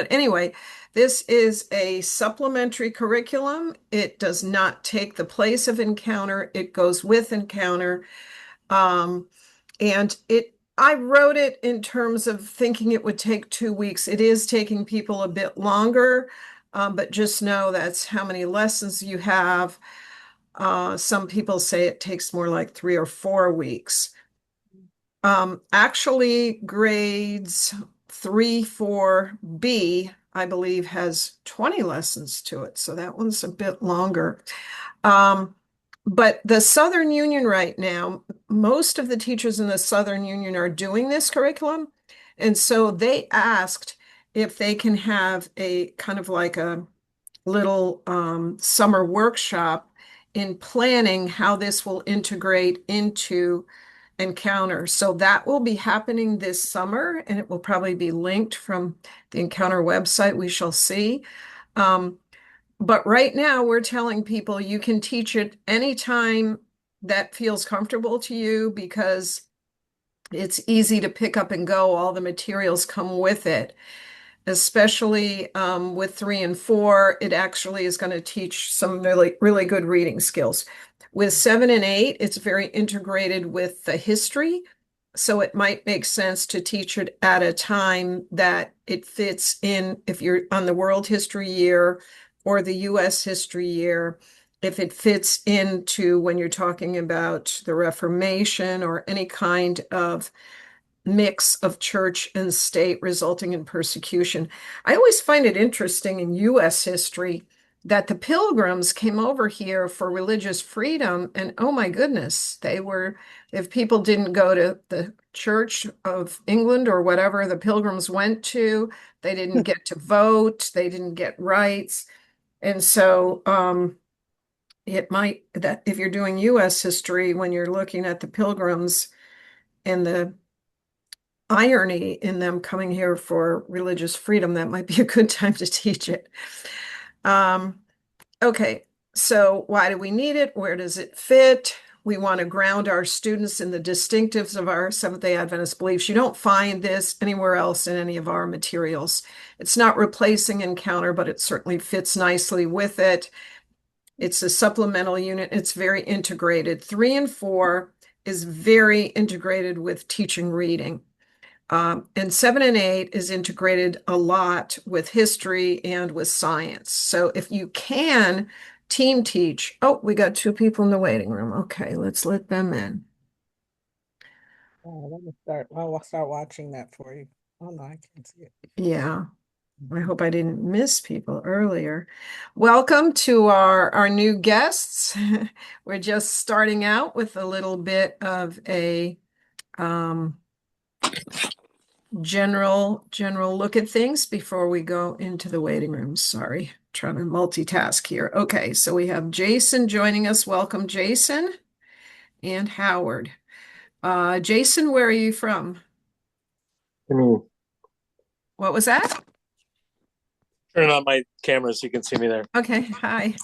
But anyway, this is a supplementary curriculum. It does not take the place of Encounter. It goes with Encounter. Um, I wrote it in terms of thinking it would take 2 weeks. It is taking people a bit longer, but just know that's how many lessons you have. Some people say it takes more like 3 or 4 weeks. Actually, grades 3, 4B, I believe, has 20 lessons to it. So that one's a bit longer. Um, but the Southern Union right now, most of the teachers in the Southern Union are doing this curriculum. And so they asked if they can have a kind of like a little summer workshop in planning how this will integrate into Encounter. So that will be happening this summer, and it will probably be linked from the Encounter website. We shall see. Um, but right now, we're telling people you can teach it anytime that feels comfortable to you because it's easy to pick up and go. All the materials come with it, especially with 3 and 4. It actually is going to teach some really, really good reading skills. With 7 and 8, it's very integrated with the history. So it might make sense to teach it at a time that it fits in if you're on the World History Year or the US History Year, if it fits into when you're talking about the Reformation or any kind of mix of church and state resulting in persecution. I always find it interesting in US history that the Pilgrims came over here for religious freedom, and oh my goodness, if people didn't go to the Church of England or whatever the Pilgrims went to, they didn't get to vote, they didn't get rights. And so it might that if you're doing US history, when you're looking at the Pilgrims and the irony in them coming here for religious freedom, that might be a good time to teach it. Um, okay, so why do we need it? Where does it fit? We want to ground our students in the distinctives of our Seventh-day Adventist beliefs. You don't find this anywhere else in any of our materials. It's not replacing Encounter, but it certainly fits nicely with it. It's a supplemental unit. It's very integrated. 3 and 4 is very integrated with teaching reading. And 7 and 8 is integrated a lot with history and with science. So if you can team teach, oh, we got 2 people in the waiting room. Okay, let's let them in. Oh, let me start. I'll start watching that for you. Oh no, I can't see it. Yeah, I hope I didn't miss people earlier. Welcome to our new guests. We're just starting out with a little bit of a um, general look at things before we go into the waiting room. Sorry, trying to multitask here. Okay, so we have Jason joining us. Welcome, Jason, and Howard. Jason, where are you from? I mean, What was that? turn on my camera so you can see me there. Okay, hi.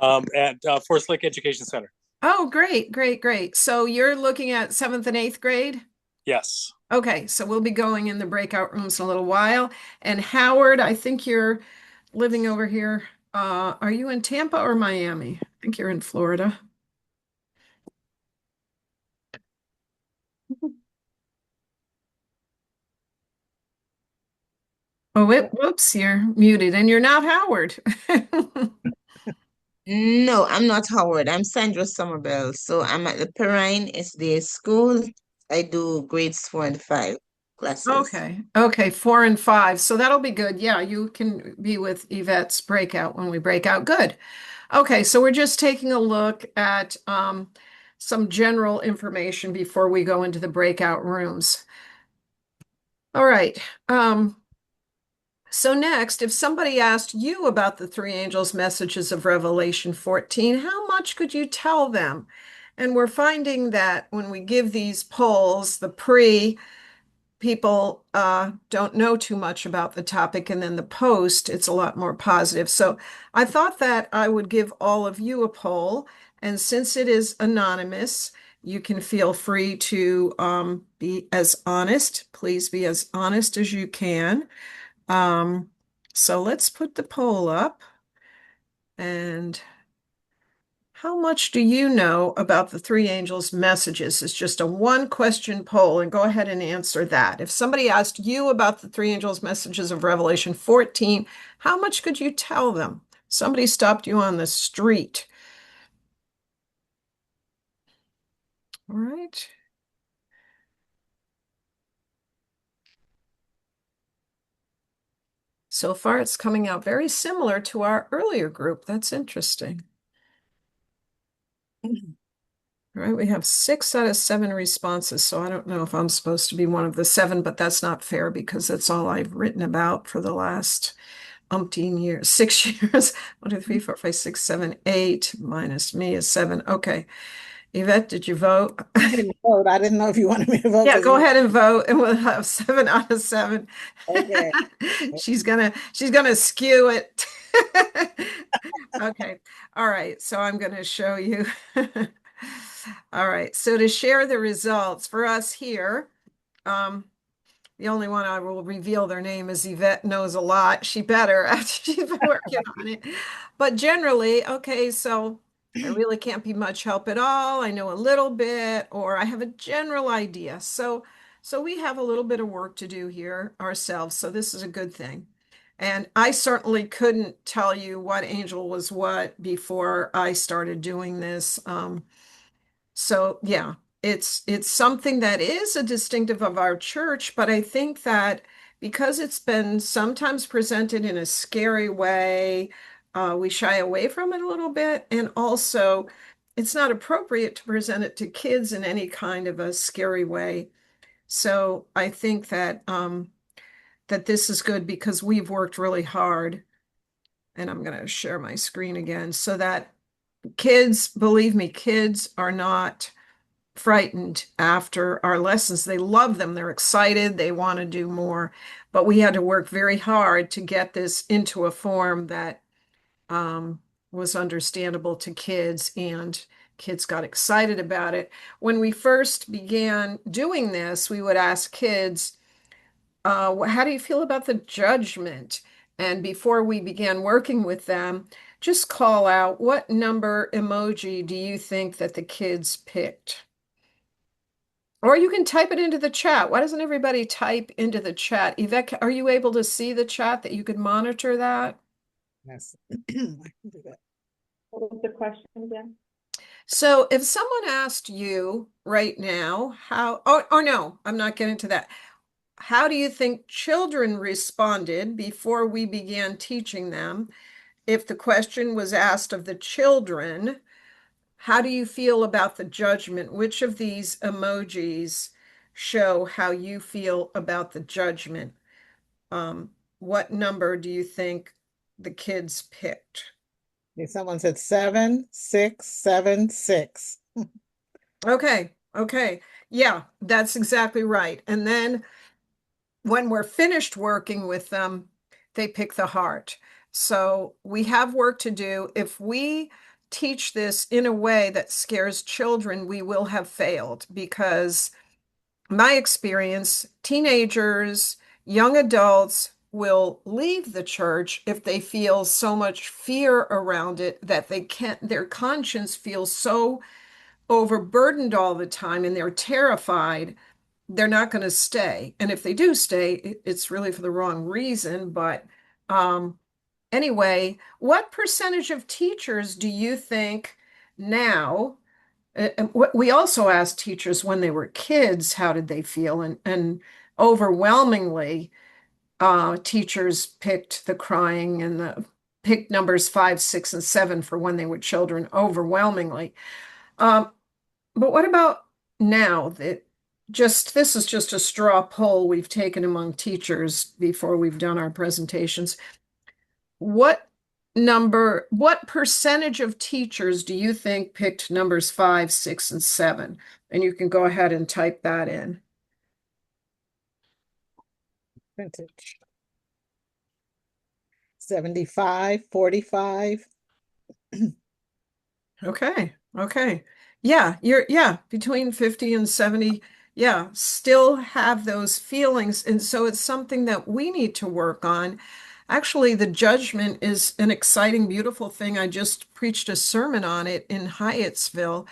At Forest Lake Education Center. Oh, great, great, great. So you're looking at seventh and eighth grade? Yes. Okay, so we'll be going in the breakout rooms in a little while. And Howard, I think you're living over here. Are you in Tampa or Miami? I think you're in Florida. Oh, whoops, you're muted and you're not Howard. No, I'm not Howard. I'm Sandra Somerville. So I'm at the Perrine SDA school. I do grades 4 and 5 classes. Okay, okay, 4 and 5. So that'll be good. Yeah, you can be with Yvette's breakout when we break out. Good. Okay, so we're just taking a look at some general information before we go into the breakout rooms. All right. So next, if somebody asked you about the three angels' messages of Revelation 14, how much could you tell them? And we're finding that when we give these polls, the pre, people don't know too much about the topic, and then the post, it's a lot more positive. So I thought that I would give all of you a poll, and since it is anonymous, you can feel free to be as honest. Please be as honest as you can. Um, So let's put the poll up. And how much do you know about the three angels' messages? It's just a one question poll, and go ahead and answer that. If somebody asked you about the three angels' messages of Revelation 14, how much could you tell them? Somebody stopped you on the street. All right. So far, it's coming out very similar to our earlier group. That's interesting. All right, we have 6 out of 7 responses, so I don't know if I'm supposed to be one of the 7, but that's not fair because that's all I've written about for the last umpteen years, 6 years. 1, 2, 3, 4, 5, 6, 7, 8 minus me is 7. Okay. Yvette, did you vote? I didn't vote. I didn't know if you wanted me to vote. Yeah, 'Cause go you- ahead and vote, and we'll have 7 out of 7. Okay. She's gonna skew it. Okay. All right. So I'm gonna show you. All right. So to share the results for us here, um, the only one I will reveal their name is Yvette knows a lot. She better after she's been working on it. But generally, okay, so I really can't be much help at all. I know a little bit, or I have a general idea. So we have a little bit of work to do here ourselves. So this is a good thing. And I certainly couldn't tell you what angel was what before I started doing this. So yeah, it's something that is a distinctive of our church, but I think that because it's been sometimes presented in a scary way, we shy away from it a little bit, and also it's not appropriate to present it to kids in any kind of a scary way. So I think that that this is good because we've worked really hard, and I'm going to share my screen again so that kids, believe me, kids are not frightened after our lessons. They love them. They're excited. They want to do more. But we had to work very hard to get this into a form that was understandable to kids, and kids got excited about it. When we first began doing this, we would ask kids, how do you feel about the judgment? And before we began working with them, just call out what number emoji do you think that the kids picked? Or you can type it into the chat. Why doesn't everybody type into the chat? Yvette, are you able to see the chat that you could monitor that? Yes. I can do that. What was the question again? So if someone asked you right now, or no, I'm not getting to that. How do you think children responded before we began teaching them? If the question was asked of the children, how do you feel about the judgment? Which of these emojis show how you feel about the judgment? What number do you think the kids picked? Okay, someone said 7, 6, 7, 6. Okay, okay. Yeah, that's exactly right. And then when we're finished working with them, they pick the heart. So we have work to do. If we teach this in a way that scares children, we will have failed because my experience, teenagers, young adults will leave the church if they feel so much fear around it that they can't, their conscience feels so overburdened all the time and they're terrified, they're not going to stay. And if they do stay, it's really for the wrong reason. But anyway, what percentage of teachers do you think now? We also asked teachers when they were kids, how did they feel? And overwhelmingly, teachers picked the crying and the picked numbers 5, 6, and 7 for when they were children, overwhelmingly. Um, but what about now that this is just a straw poll we've taken among teachers before we've done our presentations. What percentage of teachers do you think picked numbers 5, 6, and 7? And you can go ahead and type that in. Vintage. 75, 45. Okay. Okay. Yeah, between 50 and 70. Yeah, still have those feelings. And so it's something that we need to work on. Actually, the judgment is an exciting, beautiful thing. I just preached a sermon on it in Hyattsville.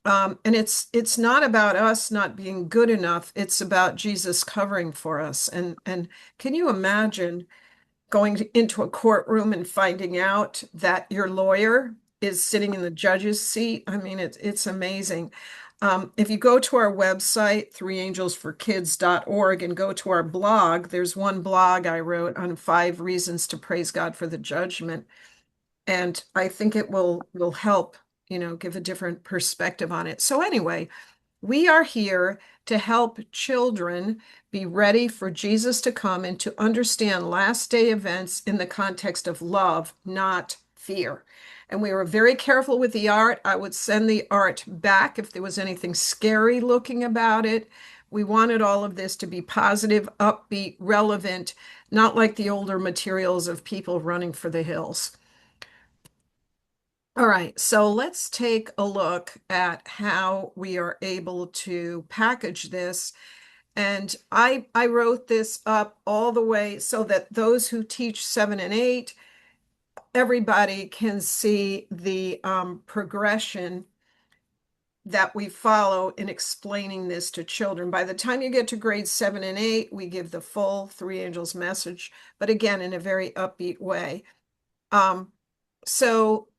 And it's not about us not being good enough. It's about Jesus covering for us. And can you imagine into a courtroom and finding out that your lawyer is sitting in the judge's seat? I mean, it's amazing. If you go to our website, threeangelsforkids.org, and go to our blog, there's one blog I wrote on 5 reasons to praise God for the judgment. And I think it will help, give a different perspective on it. So anyway, we are here to help children be ready for Jesus to come and to understand last day events in the context of love, not fear. And we were very careful with the art. I would send the art back if there was anything scary looking about it. We wanted all of this to be positive, upbeat, relevant, not like the older materials of people running for the hills. All right, so let's take a look at how we are able to package this. And I wrote this up all the way so that those who teach 7 and 8, everybody can see the progression that we follow in explaining this to children. By the time you get to grades 7 and 8, we give the full Three Angels message, but again, in a very upbeat way. So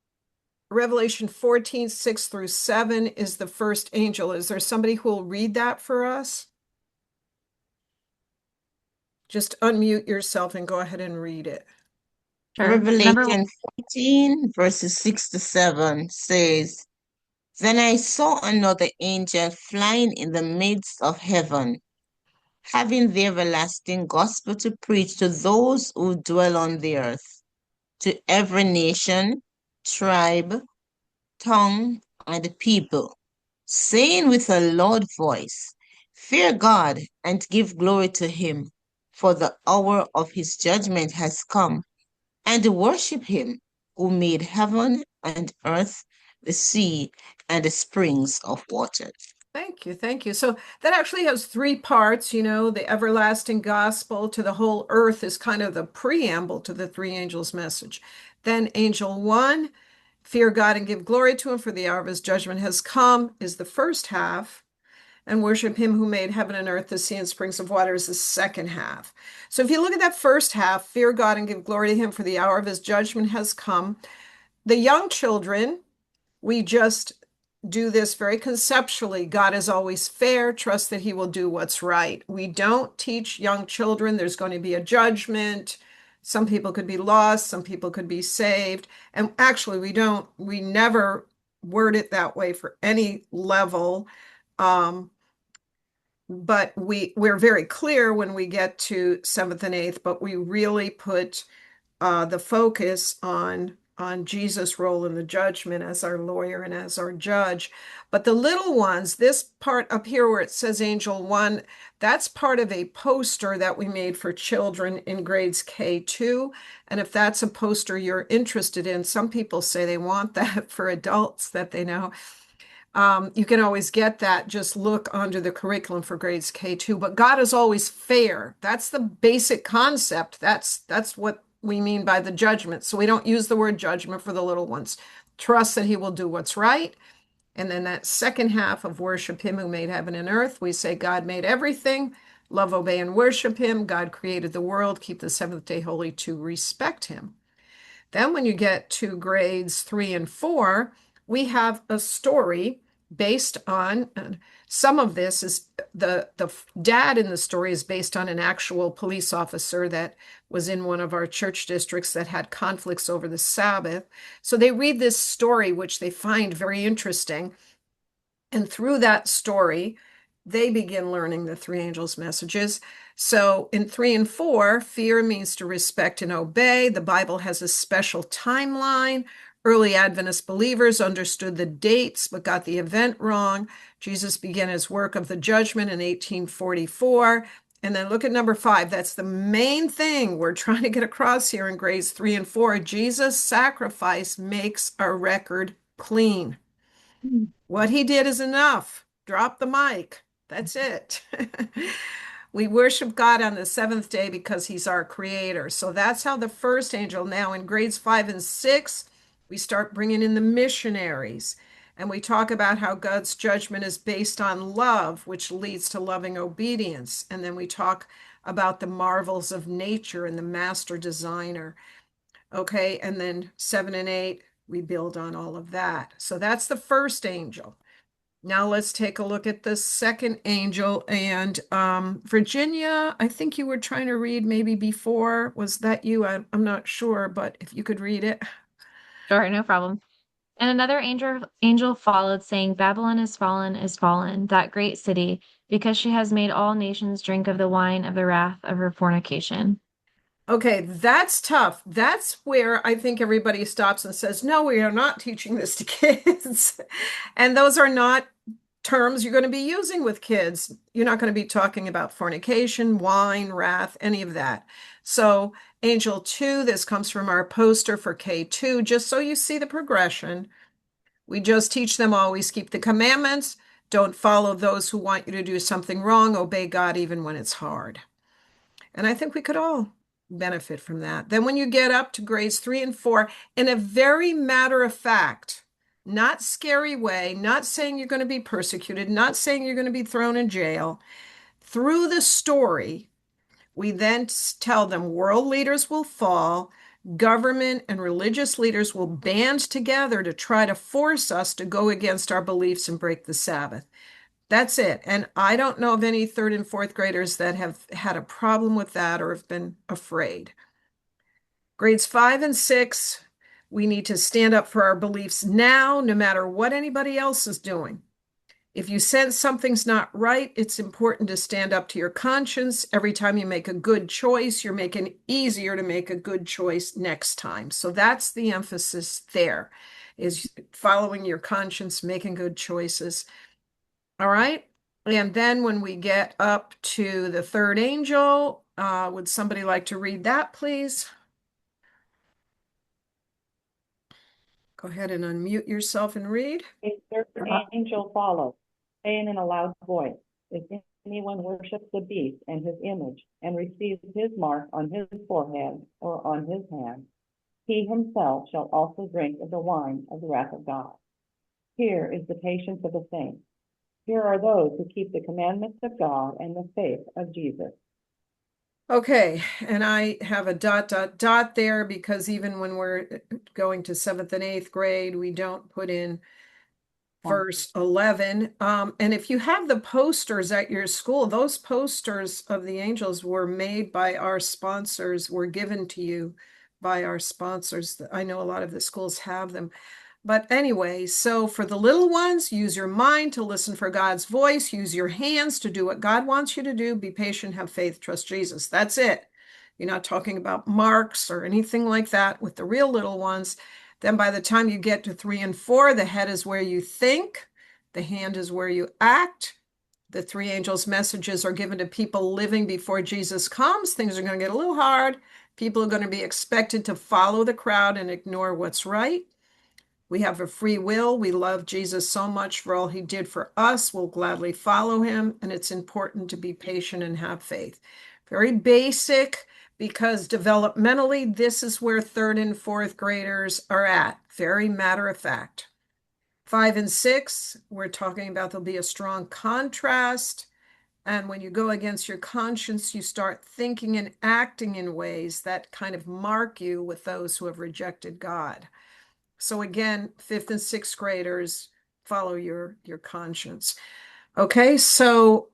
Revelation 14, 6 through 7 is the first angel. Is there somebody who will read that for us? Just unmute yourself and go ahead and read it. Sure. Number Revelation 14, verses 6 to 7 says, Then I saw another angel flying in the midst of heaven, having the everlasting gospel to preach to those who dwell on the earth, to every nation, tribe, tongue, and people, saying with a loud voice, Fear God and give glory to him, for the hour of his judgment has come, and worship him who made heaven and earth, the sea, and the springs of water. Thank you. Thank you. So that actually has 3 parts. The everlasting gospel to the whole earth is kind of the preamble to the three angels' message. Then angel 1, fear God and give glory to him, for the hour of his judgment has come, is the first half. And worship him who made heaven and earth, the sea and springs of water, is the second half. So if you look at that first half, fear God and give glory to him, for the hour of his judgment has come. The young children, we just do this very conceptually. God is always fair. Trust that he will do what's right. We don't teach young children there's going to be a judgment. Some people could be lost. Some people could be saved. And actually, we never word it that way for any level. But we're very clear when we get to 7th and 8th, but we really put the focus on Jesus' role in the judgment as our lawyer and as our judge. But the little ones, this part up here where it says Angel 1, that's part of a poster that we made for children in grades K2. And if that's a poster you're interested in, some people say they want that for adults that they know. You can always get that. Just look under the curriculum for grades K2. But God is always fair. That's the basic concept. That's what we mean by the judgment. So we don't use the word judgment for the little ones. Trust that he will do what's right. And then that second half of worship him who made heaven and earth, we say God made everything. Love, obey, and worship him. God created the world. Keep the seventh day holy to respect him. Then when you get to grades 3 and 4, we have a story based on some of this is the dad in the story is based on an actual police officer that was in one of our church districts that had conflicts over the Sabbath. So they read this story, which they find very interesting. And through that story, they begin learning the three angels' messages. So in 3 and 4, fear means to respect and obey. The Bible has a special timeline. Early Adventist believers understood the dates but got the event wrong. Jesus began his work of the judgment in 1844. And then look at number 5. That's the main thing we're trying to get across here in grades 3 and 4. Jesus' sacrifice makes our record clean. What he did is enough. Drop the mic. That's it. We worship God on the seventh day because he's our creator. So that's how the first angel. Now in grades 5 and 6, we start bringing in the missionaries. And we talk about how God's judgment is based on love, which leads to loving obedience. And then we talk about the marvels of nature and the master designer. Okay. And then 7 and 8, we build on all of that. So that's the first angel. Now let's take a look at the second angel. And Virginia, I think you were trying to read maybe before. Was that you? I'm not sure, but if you could read it. Sure, no problem. And another angel followed, saying, Babylon is fallen, that great city, because she has made all nations drink of the wine of the wrath of her fornication. Okay, that's tough. That's where I think everybody stops and says, no, we are not teaching this to kids. And those are not terms you're going to be using with kids. You're not going to be talking about fornication, wine, wrath, any of that. So, Angel 2, this comes from our poster for K2, just so you see the progression. We just teach them always keep the commandments, don't follow those who want you to do something wrong, obey God even when it's hard. And I think we could all benefit from that. Then when you get up to grades 3 and 4, in a very matter of fact, not scary way, not saying you're going to be persecuted, not saying you're going to be thrown in jail, through the story, we then tell them world leaders will fall, government and religious leaders will band together to try to force us to go against our beliefs and break the Sabbath. That's it. And I don't know of any third and fourth graders that have had a problem with that or have been afraid. Grades 5 and 6, we need to stand up for our beliefs now, no matter what anybody else is doing. If you sense something's not right, it's important to stand up to your conscience. Every time you make a good choice, you're making it easier to make a good choice next time. So that's the emphasis there, is following your conscience, making good choices. All right. And then when we get up to the third angel, would somebody like to read that, please? Go ahead and unmute yourself and read. A third angel followed, saying in a loud voice, if anyone worships the beast and his image, and receives his mark on his forehead or on his hand, he himself shall also drink of the wine of the wrath of God. Here is the patience of the saints. Here are those who keep the commandments of God and the faith of Jesus. Okay, and I have a ... there because even when we're going to 7th and 8th grade, we don't put in verse 11. And if you have the posters at your school, those posters of the angels were made by our sponsors, were given to you by our sponsors. I know a lot of the schools have them. But anyway, so for the little ones, use your mind to listen for God's voice, use your hands to do what God wants you to do, be patient, have faith, trust Jesus. That's it. You're not talking about marks or anything like that with the real little ones. Then by the time you get to 3 and 4, the head is where you think, the hand is where you act. The three angels' messages are given to people living before Jesus comes. Things are going to get a little hard. People are going to be expected to follow the crowd and ignore what's right. We have a free will. We love Jesus so much for all he did for us. We'll gladly follow him. And it's important to be patient and have faith. Very basic, because developmentally, this is where 3rd and 4th graders are at. Very matter of fact. 5 and 6, we're talking about there'll be a strong contrast. And when you go against your conscience, you start thinking and acting in ways that kind of mark you with those who have rejected God. So again, 5th and 6th graders, follow your conscience. Okay, so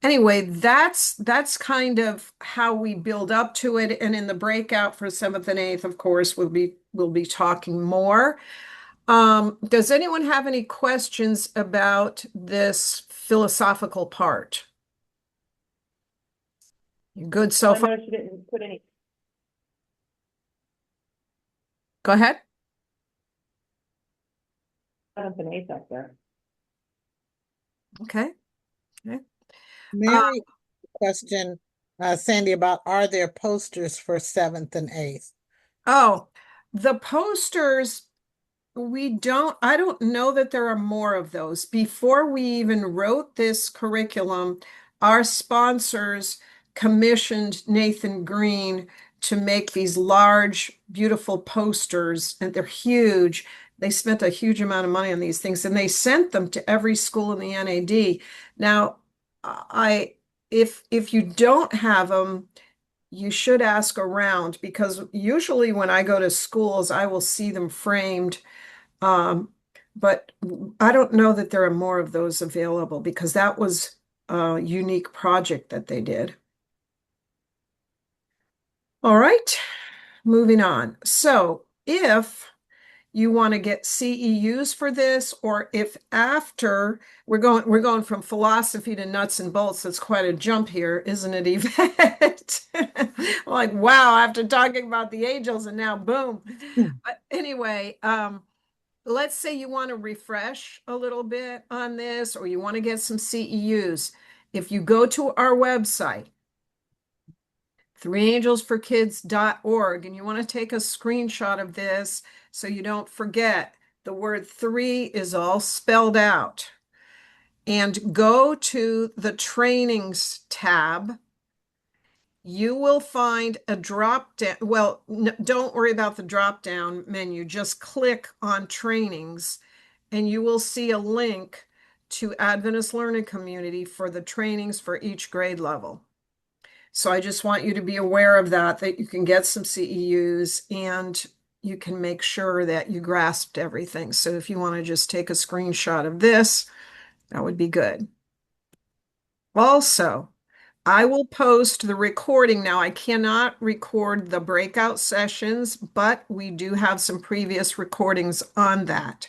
anyway, that's kind of how we build up to it. And in the breakout for 7th and 8th, of course, we'll be talking more. Does anyone have any questions about this philosophical part? You good so I far? noticed you didn't put any Go ahead. 7th and 8th up there. Okay. Mary, question, Sandy, about are there posters for 7th and 8th? Oh, the posters, I don't know that there are more of those. Before we even wrote this curriculum, our sponsors commissioned Nathan Green to make these large, beautiful posters, and they're huge. They spent a huge amount of money on these things, and they sent them to every school in the NAD. Now, I if you don't have them, you should ask around, because usually when I go to schools, I will see them framed. But I don't know that there are more of those available, because that was a unique project that they did. All right, moving on. So if you want to get CEUs for this, or if after we're going from philosophy to nuts and bolts. That's quite a jump here, isn't it, Yvette? Like, wow, after talking about the angels and now boom. But anyway, let's say you want to refresh a little bit on this, or you want to get some CEUs. If you go to our website, threeangelsforkids.org, and you want to take a screenshot of this so you don't forget, the word three is all spelled out. And go to the trainings tab. You will find a drop down. Well, don't worry about the drop down menu. Just click on trainings, and you will see a link to Adventist Learning Community for the trainings for each grade level. So I just want you to be aware of that you can get some CEUs, and you can make sure that you grasped everything. So if you want to just take a screenshot of this, that would be good. Also, I will post the recording. Now, I cannot record the breakout sessions, but we do have some previous recordings on that.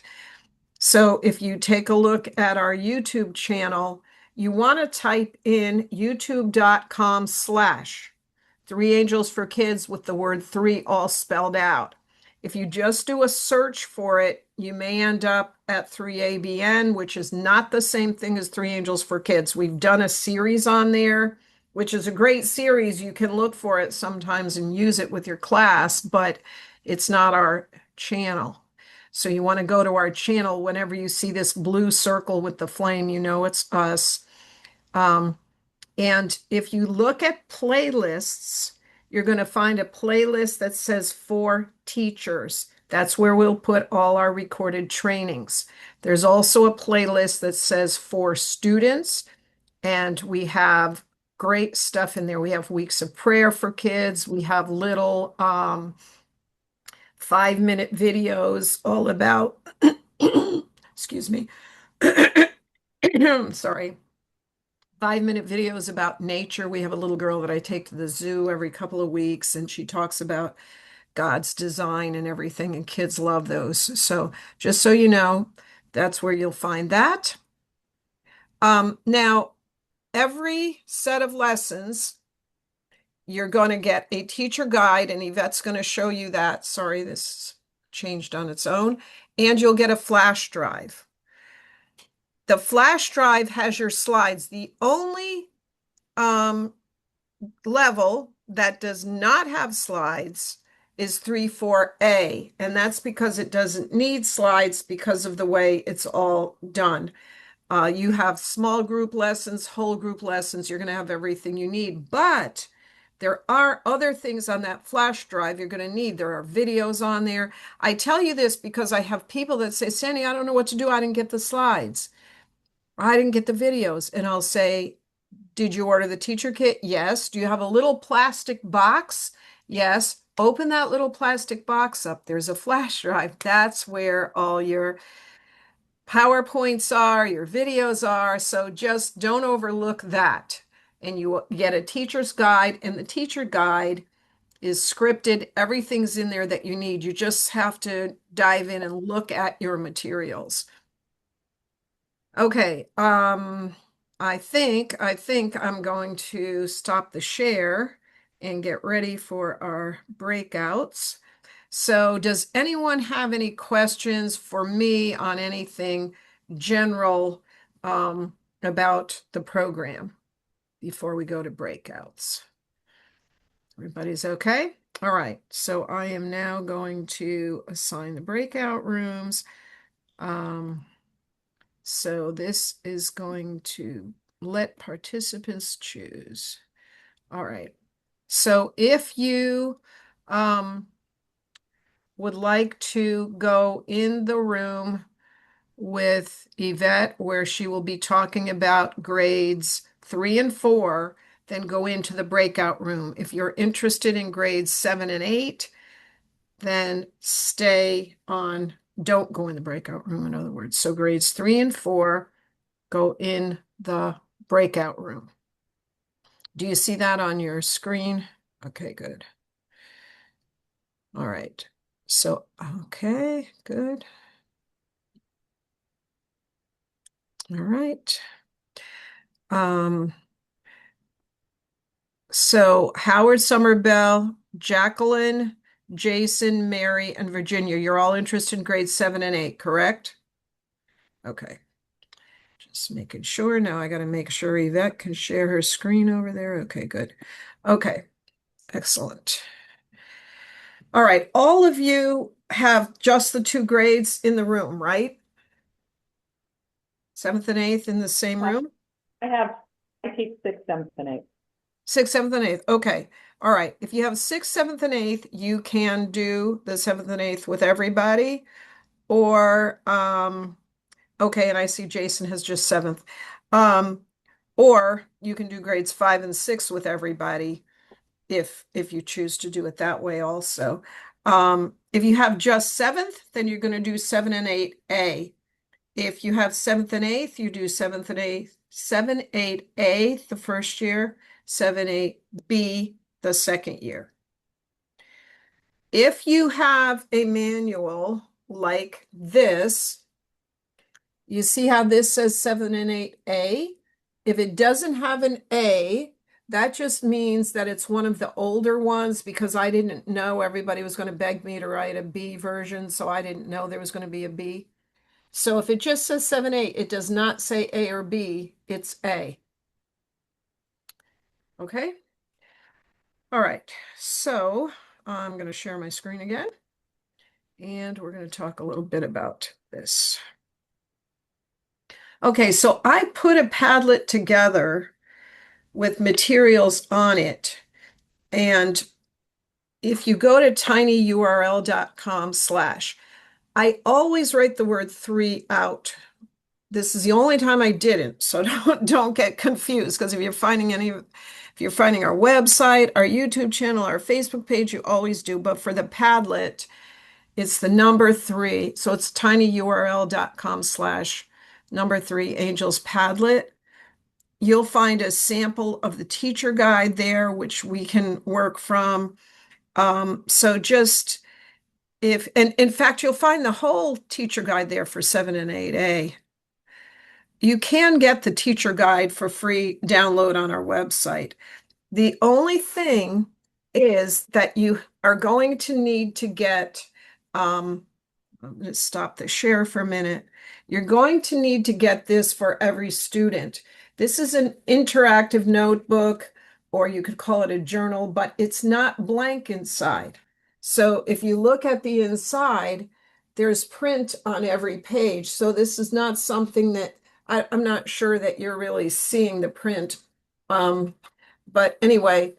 So if you take a look at our YouTube channel, you want to type in youtube.com/3angelsforkids with the word three all spelled out. If you just do a search for it, you may end up at 3ABN, which is not the same thing as Three Angels for Kids. We've done a series on there, which is a great series. You can look for it sometimes and use it with your class, but it's not our channel. So you want to go to our channel. Whenever you see this blue circle with the flame, you know it's us. And if you look at playlists, you're going to find a playlist that says for teachers. That's where we'll put all our recorded trainings. There's also a playlist that says for students, and we have great stuff in there. We have weeks of prayer for kids. We have little 5-minute videos all about, excuse me, sorry, 5-minute videos about nature. We have a little girl that I take to the zoo every couple of weeks, and she talks about God's design and everything, and kids love those. So just so you know, that's where you'll find that. Now, every set of lessons, you're going to get a teacher guide, and Yvette's going to show you that. Sorry, this changed on its own. And you'll get a flash drive. The flash drive has your slides. The only level that does not have slides is 3-4A, and that's because it doesn't need slides because of the way it's all done. You have small group lessons, whole group lessons. You're going to have everything you need, but there are other things on that flash drive you're going to need. There are videos on there. I tell you this because I have people that say, Sandy, I don't know what to do. I didn't get the slides. I didn't get the videos. And I'll say, did you order the teacher kit? Yes. Do you have a little plastic box? Yes. Open that little plastic box up. There's a flash drive. That's where all your PowerPoints are, your videos are. So just don't overlook that. And you get a teacher's guide, and the teacher guide is scripted. Everything's in there that you need. You just have to dive in and look at your materials. Okay, I think I'm going to stop the share and get ready for our breakouts. So does anyone have any questions for me on anything general about the program before we go to breakouts? Everybody's okay? All right, so I am now going to assign the breakout rooms. So this is going to let participants choose. All right. So if you would like to go in the room with Yvette, where she will be talking about grades 3 and 4, then go into the breakout room. If you're interested in grades 7 and 8, then stay on, don't go in the breakout room, in other words. So grades 3 and 4, go in the breakout room. Do you see that on your screen? Okay, good. All right. So, okay, good. All right. So Howard, Somerville, Jacqueline, Jason, Mary, and Virginia, you're all interested in grades 7 and 8, correct? Okay. Just making sure. Now I got to make sure Yvette can share her screen over there. Okay, good. Okay, excellent. All right, all of you have just the 2 grades in the room, right? 7th and 8th in the same room? I teach 6th, 7th, and 8th. 6th, 7th, and 8th. Okay. All right. If you have 6th, 7th, and 8th, you can do the 7th and 8th with everybody. Or, okay, and I see Jason has just 7th. Or you can do grades 5 and 6 with everybody if you choose to do it that way also. If you have just 7th, then you're going to do 7 and 8A. If you have 7th and 8th, you do 7th and 8th, 7, 8A the first year, 7, 8B the second year. If you have a manual like this, you see how this says 7 and 8A? If it doesn't have an A, that just means that it's one of the older ones because I didn't know everybody was going to beg me to write a B version, so I didn't know there was going to be a B. So if it just says 7, 8, it does not say A or B, it's A. Okay? All right, so I'm going to share my screen again, and we're going to talk a little bit about this. Okay, so I put a Padlet together with materials on it, and if you go to tinyurl.com/, I always write the word 3 out. This is the only time I didn't, so don't get confused, because if you're finding our website, our YouTube channel, our Facebook page, you always do. But for the Padlet, it's the number 3. So it's tinyurl.com/3 Angels Padlet. You'll find a sample of the teacher guide there, which we can work from. So just and in fact, you'll find the whole teacher guide there for 7 and 8A. You can get the teacher guide for free download on our website. The only thing is that you are going to need to get, I'm going to stop the share for a minute. You're going to need to get this for every student. This is an interactive notebook, or you could call it a journal, but it's not blank inside. So if you look at the inside, there's print on every page. So this is not something that I'm not sure that you're really seeing the print. But anyway,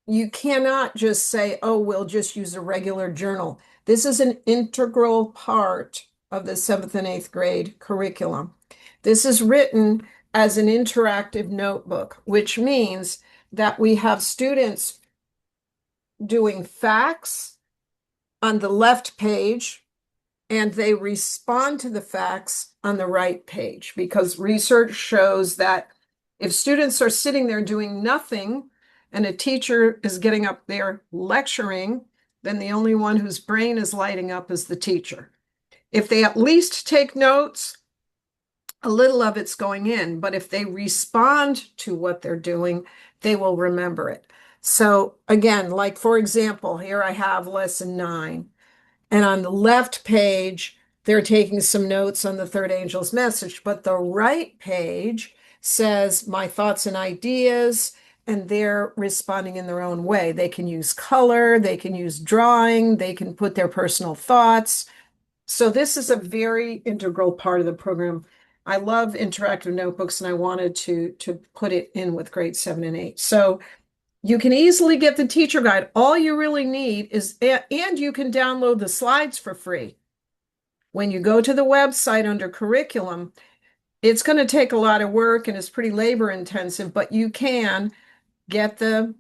you cannot just say, oh, we'll just use a regular journal. This is an integral part of the 7th and 8th grade curriculum. This is written as an interactive notebook, which means that we have students doing facts on the left page, and they respond to the facts on the right page, because research shows that if students are sitting there doing nothing and a teacher is getting up there lecturing, then the only one whose brain is lighting up is the teacher. If they at least take notes, a little of it's going in, but if they respond to what they're doing, they will remember it. So again, like for example, here I have lesson 9. And on the left page, they're taking some notes on the third angel's message, but the right page says my thoughts and ideas, and they're responding in their own way. They can use color, they can use drawing, they can put their personal thoughts. So this is a very integral part of the program. I love interactive notebooks and I wanted to put it in with grade 7 and 8. So you can easily get the teacher guide. All you really need is, and you can download the slides for free. When you go to the website under curriculum, it's going to take a lot of work and it's pretty labor intensive, but you can get the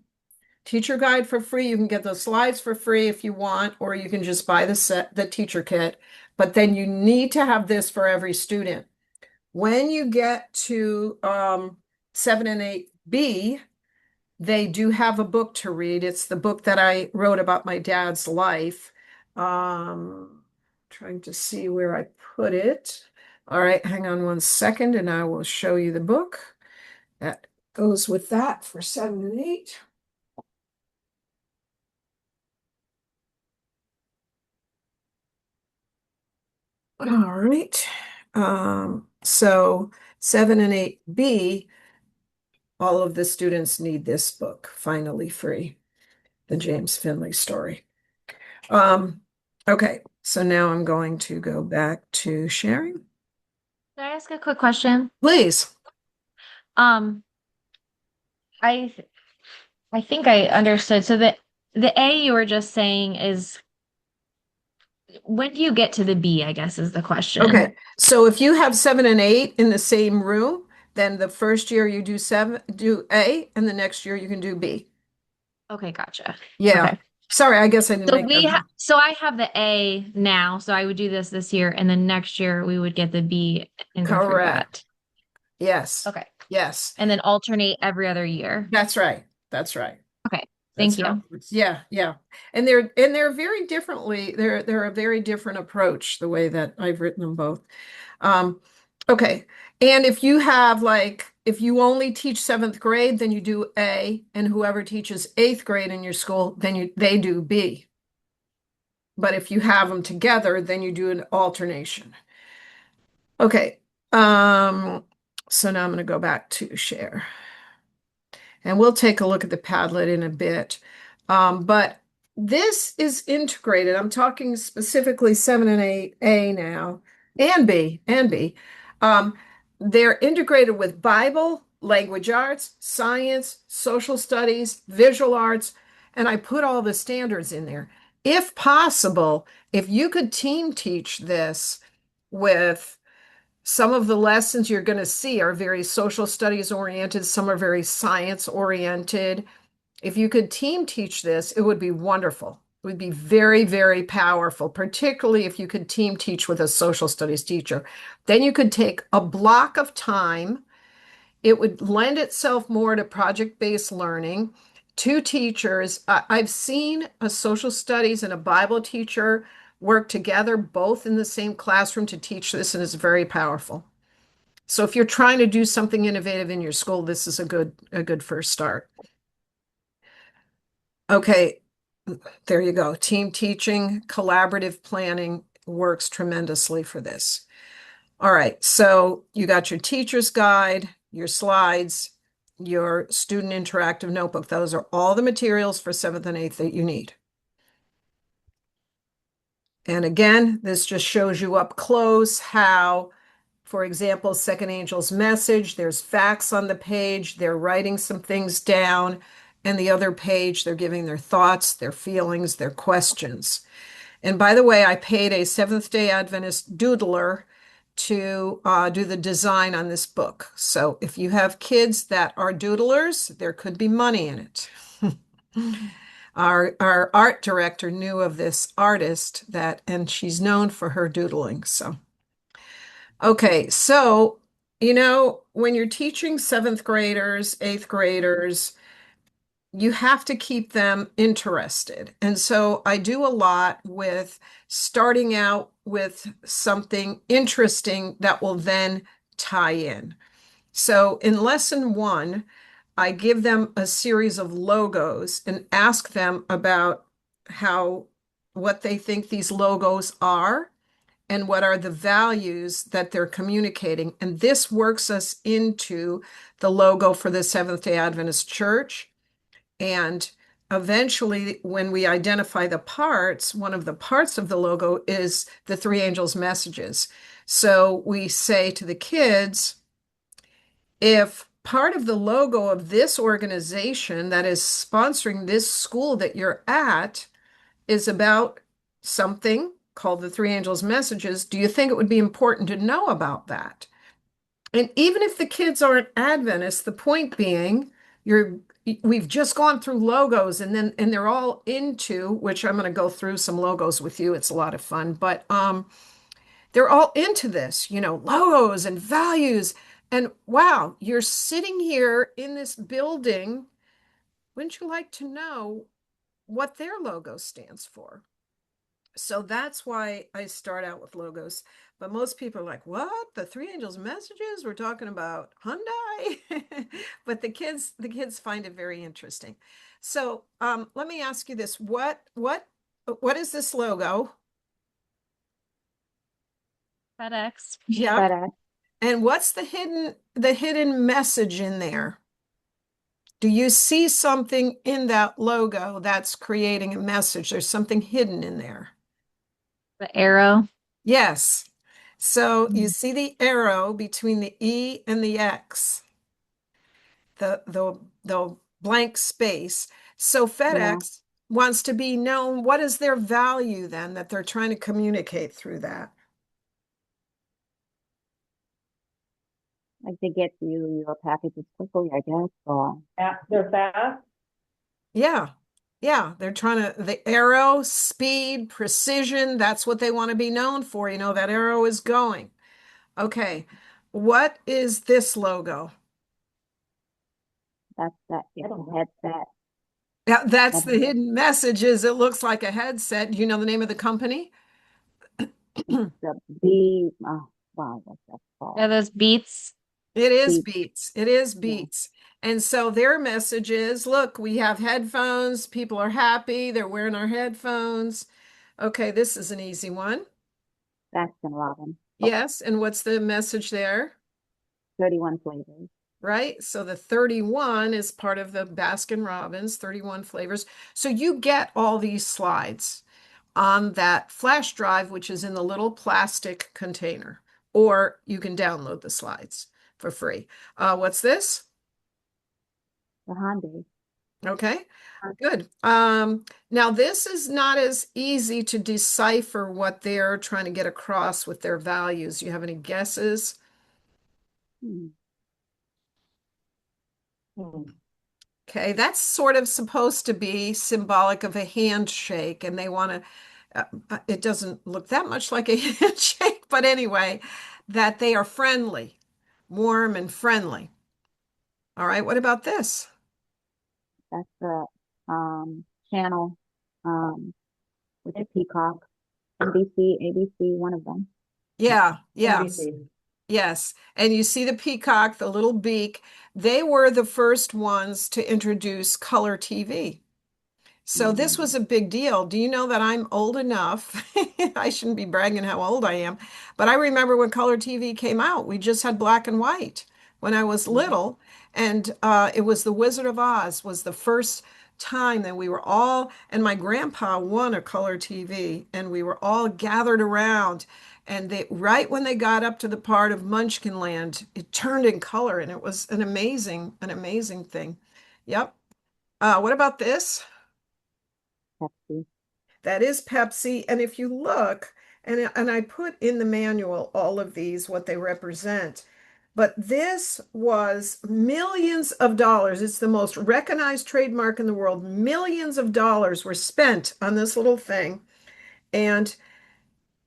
teacher guide for free. You can get the slides for free if you want, or you can just buy the teacher kit. But then you need to have this for every student. When you get to 7 and 8B, they do have a book to read. It's the book that I wrote about my dad's life. Trying to see where I put it. All right, hang on one second and I will show you the book that goes with that for 7 and 8. All right. So 7 and 8B, all of the students need this book, Finally Free, the James Finley story. Okay, so now I'm going to go back to sharing. Can I ask a quick question? Please. Um, I I think I understood. So the A you were just saying is when do you get to the B, I guess is the question. Okay, so if you have 7 and 8 in the same room, then the first year you do A, and the next year you can do B. Okay, gotcha. Yeah. Okay. Sorry, I guess I didn't make that. So I have the A now, so I would do this year, and then next year we would get the B and go through that. Correct. Yes. Okay. Yes. And then alternate every other year. That's right. That's right. Okay. Thank That's how you. it works. Yeah, yeah. And they're very differently, they're a very different approach, the way that I've written them both. Okay. And if you have if you only teach 7th grade, then you do A, and whoever teaches 8th grade in your school, then they do B. But if you have them together, then you do an alternation. Okay. So now I'm going to go back to share. And we'll take a look at the Padlet in a bit. But this is integrated. I'm talking specifically 7 and 8A now, and B. They're integrated with Bible, language arts, science, social studies, visual arts, and I put all the standards in there. If possible, if you could team teach this with some of the lessons you're going to see are very social studies oriented, some are very science oriented. If you could team teach this, it would be wonderful. It would be very, very powerful, particularly if you could team teach with a social studies teacher. Then you could take a block of time. It would lend itself more to project-based learning. Two teachers, I've seen a social studies and a Bible teacher work together, both in the same classroom to teach this, and it's very powerful. So if you're trying to do something innovative in your school, this is a good first start. Okay, there you go. Team teaching, collaborative planning works tremendously for this. All right, so you got your teacher's guide, your slides, your student interactive notebook. Those are all the materials for 7th and 8th that you need. And again, this just shows you up close how, for example, Second Angel's message, there's facts on the page, they're writing some things down, and the other page, they're giving their thoughts, their feelings, their questions. And by the way, I paid a Seventh-day Adventist doodler to do the design on this book. So if you have kids that are doodlers, there could be money in it. Our art director knew of this artist and she's known for her doodling. So, okay, so, when you're teaching 7th graders, 8th graders, you have to keep them interested. And so I do a lot with starting out with something interesting that will then tie in. So in lesson 1, I give them a series of logos and ask them about what they think these logos are and what are the values that they're communicating. And this works us into the logo for the Seventh-day Adventist Church. And eventually, when we identify the parts, one of the parts of the logo is the three angels' messages. So we say to the kids, if part of the logo of this organization that is sponsoring this school that you're at is about something called the Three Angels Messages, do you think it would be important to know about that? And even if the kids aren't Adventists, the point being, we've just gone through logos and they're all into, which I'm going to go through some logos with you. It's a lot of fun, but they're all into this, logos and values. And wow, you're sitting here in this building. Wouldn't you like to know what their logo stands for? So that's why I start out with logos. But most people are like, what? The Three Angels Messages? We're talking about Hyundai. But the kids find it very interesting. So let me ask you this. What is this logo? FedEx. Yep. FedEx. And what's the hidden message in there? Do you see something in that logo that's creating a message? There's something hidden in there. The arrow. Yes. So you see the arrow between the E and the X, the blank space. So FedEx wants to be known. What is their value then that they're trying to communicate through that? Like to get you your packages quickly, I guess, or They're fast. Yeah. Yeah, they're trying to, the arrow, speed, precision, that's what they want to be known for. That arrow is going. Okay. What is this logo? that's that I it's don't a know. headset. Yeah, that's the Headset. hidden messages. It looks like a headset. Do you know the name of the company? The B wow, what's that Yeah, called? those beats. It is Beat. Beats. It is Yeah, Beats. And so their message is, look, we have headphones. People are happy. They're wearing our headphones. Okay, this is an easy one. Baskin Robbins. Yes. And what's the message there? 31 flavors. Right? So the 31 is part of the Baskin Robbins, 31 flavors. So you get all these slides on that flash drive, which is in the little plastic container, or you can download the slides for free. What's this? The Hyundai. Okay, good. Now this is not as easy to decipher what they're trying to get across with their values. You have any guesses? Hmm. Hmm. Okay, that's sort of supposed to be symbolic of a handshake, and they want to, it doesn't look that much like a handshake, but anyway, that they are friendly, warm and friendly. All right, what about this? That's the channel with the peacock. NBC, ABC, one of them. Yeah, yes, NBC. yes. And you see the peacock, the little beak. They were the first ones to introduce color TV. So this was a big deal. Do you know that I'm old enough? I shouldn't be bragging how old I am, but I remember when color TV came out. We just had black and white when I was little, and it was The Wizard of Oz was the first time that we were all, and my grandpa won a color TV, and we were all gathered around. And right when they got up to the part of Munchkinland, it turned in color, and it was an amazing thing. Yep. What about this? Pepsi. That is Pepsi. And if you look, and I put in the manual all of these, what they represent, but this was millions of dollars. It's the most recognized trademark in the world. Millions of dollars were spent on this little thing. And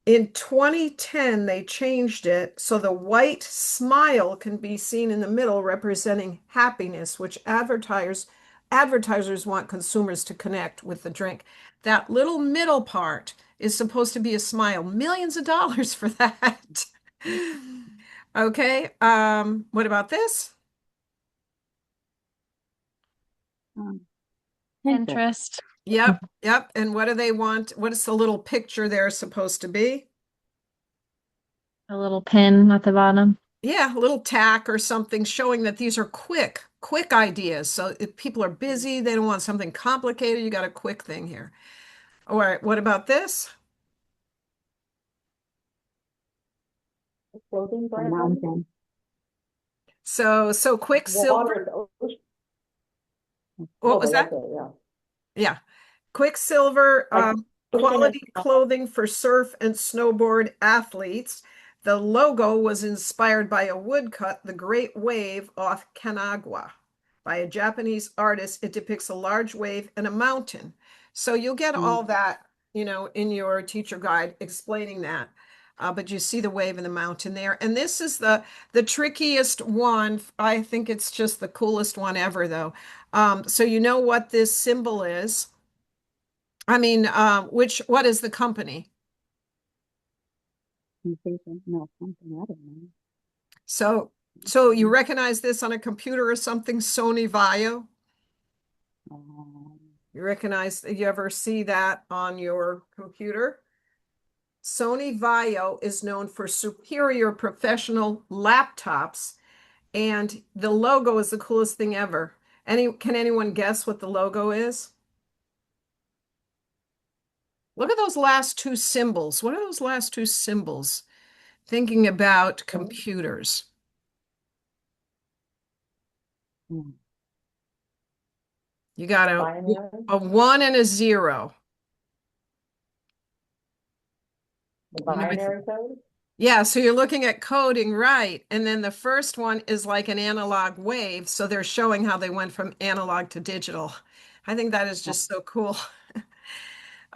in 2010, they changed it so the white smile can be seen in the middle, representing happiness, which advertisers want consumers to connect with the drink. That little middle part is supposed to be a smile. Millions of dollars for that. Okay, what about this? Um, Pinterest. Pinterest. Yep, yep. And what do they want? What is the little picture there supposed to be? A little pin at the bottom. Yeah, a little tack or something showing that these are quick quick ideas. So if people are busy, they don't want something complicated, you got a quick thing here. All right, what about this? Clothing A brand, mountain. So Quicksilver, water, the ocean. what Oh, was they that? up there, yeah. Yeah. Quicksilver, Like ocean quality and clothing for surf and snowboard athletes. The logo was inspired by a woodcut, The Great Wave off Kanagwa, by a Japanese artist. It depicts a large wave and a mountain. So you'll get all that, in your teacher guide explaining that. But you see the wave and the mountain there. And this is the trickiest one. I think it's just the coolest one ever, though. So you know what this symbol is. I mean, what is the company? Sensation. No, something. I don't know. So you recognize this on a computer or something, Sony Vaio? Um, You ever see that on your computer? Sony Vaio is known for superior professional laptops, and the logo is the coolest thing ever. Can anyone guess what the logo is? Look at those last two symbols. What are those last two symbols? Thinking about computers. hmm. You got binary, a one and a zero. the You know, binary code. yeah, so you're looking at coding, right? And then the first one is like an analog wave. So they're showing how they went from analog to digital. I think that is just so cool.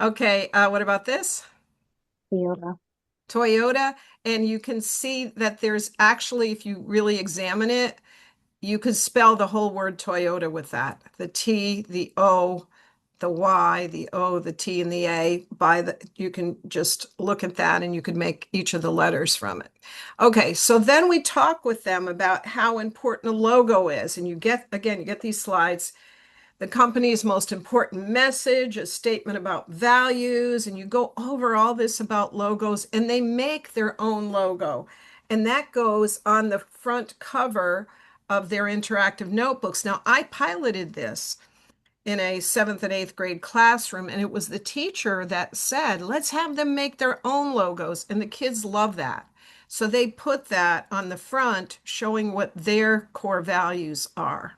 Okay, what about this? Toyota. Toyota. And you can see that there's actually, if you really examine it, you could spell the whole word Toyota with that. The T, the O, the Y, the O, the T, and the A. You can just look at that and you could make each of the letters from it. Okay, so then we talk with them about how important a logo is. And you get these slides, the company's most important message, a statement about values, and you go over all this about logos, and they make their own logo. And that goes on the front cover of their interactive notebooks. Now, I piloted this in a seventh and eighth grade classroom, and it was the teacher that said, let's have them make their own logos. And the kids love that. So they put that on the front, showing what their core values are.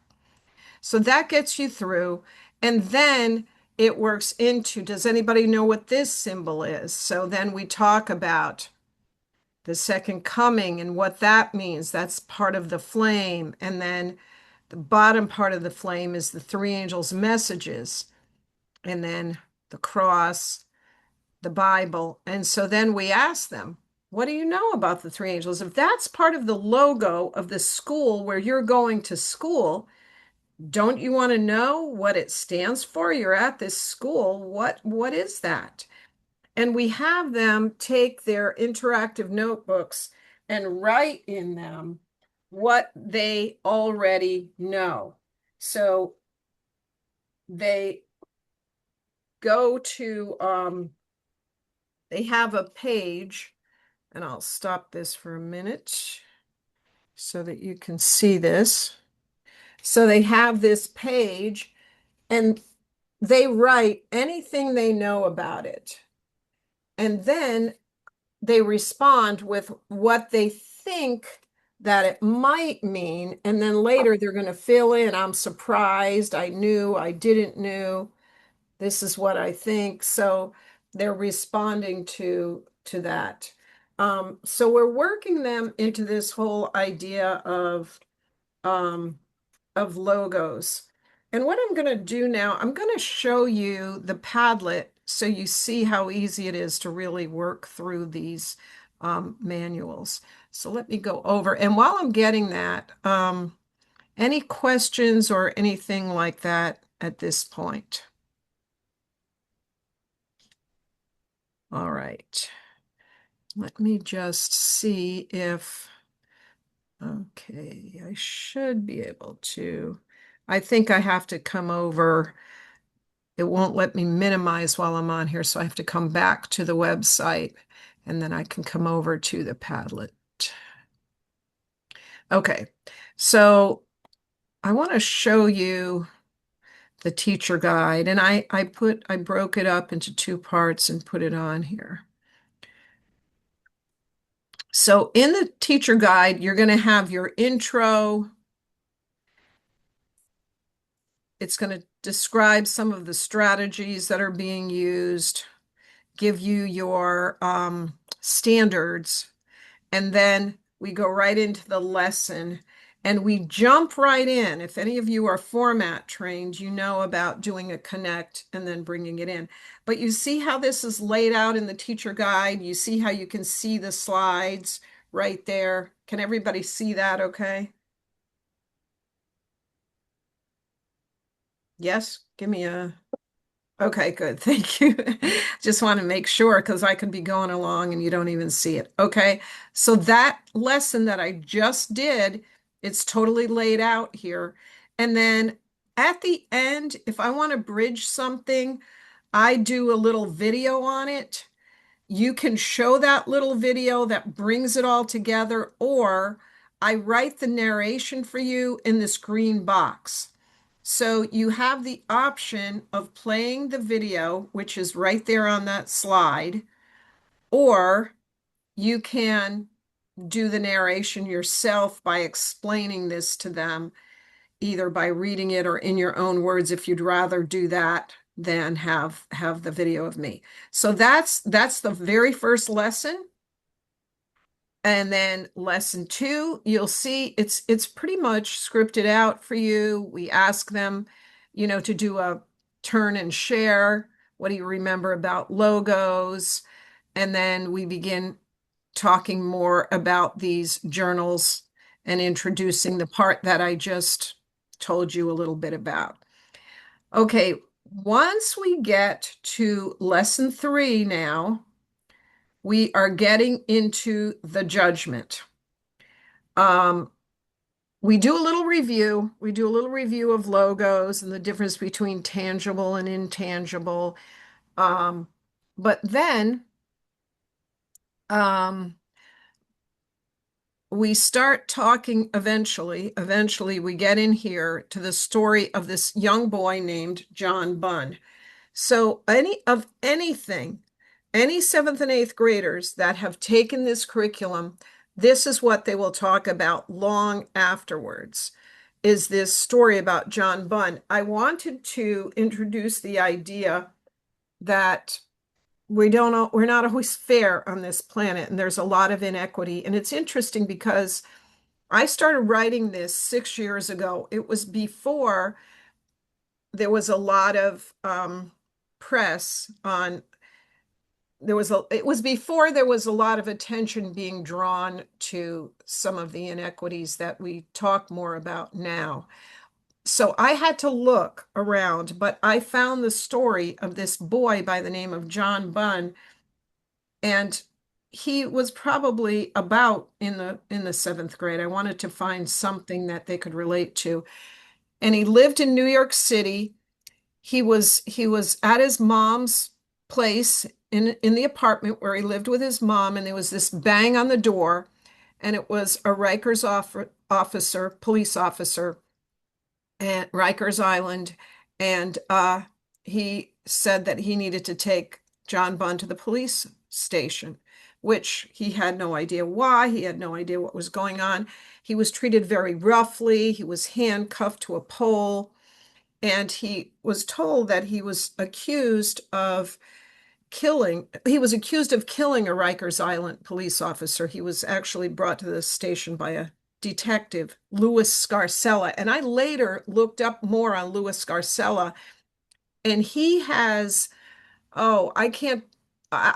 So that gets you through. And then it works into, does anybody know what this symbol is? So then we talk about the second coming and what that means. That's part of the flame. And then the bottom part of the flame is the three angels' messages. And then the cross, the Bible. And so then we ask them, what do you know about the three angels? If that's part of the logo of the school where you're going to school, don't you want to know what it stands for? You're at this school. What is that? And we have them take their interactive notebooks and write in them what they already know. So they go to they have a page, and I'll stop this for a minute so that you can see this. So they have this page, and they write anything they know about it. And then they respond with what they think that it might mean. And then later they're going to fill in, I'm surprised, I knew, I didn't know, this is what I think. So they're responding to that. So we're working them into this whole idea um, of logos. And what I'm going to do now, I'm going to show you the Padlet so you see how easy it is to really work through these manuals. So let me go over. And while I'm getting that, any questions or anything like that at this point? All right. Let me just see if, okay, I should be able to. I think I have to come over. It won't let me minimize while I'm on here, so I have to come back to the website and then I can come over to the Padlet. Okay, so I want to show you the teacher guide, and I broke it up into two parts and put it on here. So in the teacher guide, you're going to have your intro. It's going to describe some of the strategies that are being used, give you your standards, and then we go right into the lesson and we jump right in. If any of you are format trained, you know about doing a connect and then bringing it in. But you see how this is laid out in the teacher guide? You see how you can see the slides right there? Can everybody see that okay? Yes? Give me a... Okay, good. Thank you. Just want to make sure because I could be going along and you don't even see it. Okay. So that lesson that I just did, it's totally laid out here. And then at the end, if I want to bridge something, I do a little video on it. You can show that little video that brings it all together, or I write the narration for you in this green box. So you have the option of playing the video, which is right there on that slide, or you can do the narration yourself by explaining this to them, either by reading it or in your own words, if you'd rather do that than have the video of me. So that's the very first lesson. And then lesson 2, you'll see it's pretty much scripted out for you. We ask them, to do a turn and share. What do you remember about logos? And then we begin talking more about these journals and introducing the part that I just told you a little bit about. Okay, once we get to lesson 3 now, we are getting into the judgment. We do a little review. We do a little review of logos and the difference between tangible and intangible. But then we start talking eventually we get in here to the story of this young boy named John Bunn. So anything, any 7th and 8th graders that have taken this curriculum, this is what they will talk about long afterwards, is this story about John Bunn. I wanted to introduce the idea that we're not always fair on this planet, and there's a lot of inequity. And it's interesting because I started writing this 6 years ago. It was before there was a lot of press on it was before there was a lot of attention being drawn to some of the inequities that we talk more about now. So I had to look around, but I found the story of this boy by the name of John Bunn, and he was probably about in the 7th grade. I wanted to find something that they could relate to. And he lived in New York City. He was at his mom's place in the apartment where he lived with his mom, and there was this bang on the door, and it was a Rikers police officer at Rikers Island, and he said that he needed to take John Bunn to the police station, which he had no idea why. He had no idea what was going on. He was treated very roughly. He was handcuffed to a pole. And he was told that he was accused of killing a Rikers Island police officer. He was actually brought to the station by a detective, Louis Scarcella. And I later looked up more on Louis Scarcella, and he has, I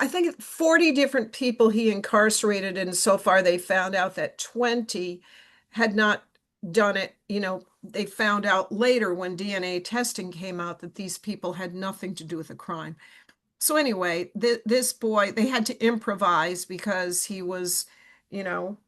think 40 different people he incarcerated, and so far they found out that 20 had not done it. They found out later when DNA testing came out that these people had nothing to do with the crime. So anyway, this boy, they had to improvise because he was,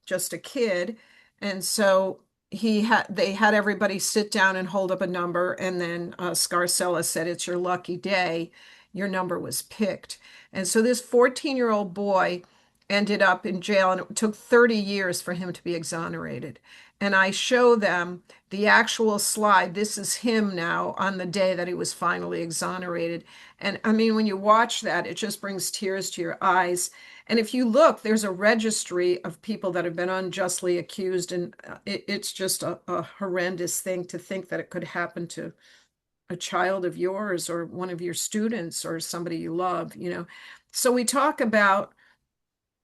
just a kid. And so they had everybody sit down and hold up a number. And then Scarcella said, "It's your lucky day. Your number was picked." And so this 14-year-old boy ended up in jail, and it took 30 years for him to be exonerated. And I show them the actual slide. This is him now on the day that he was finally exonerated. And I mean, when you watch that, it just brings tears to your eyes. And if you look, there's a registry of people that have been unjustly accused. And it's just a horrendous thing to think that it could happen to a child of yours or one of your students or somebody you love, you know. So we talk about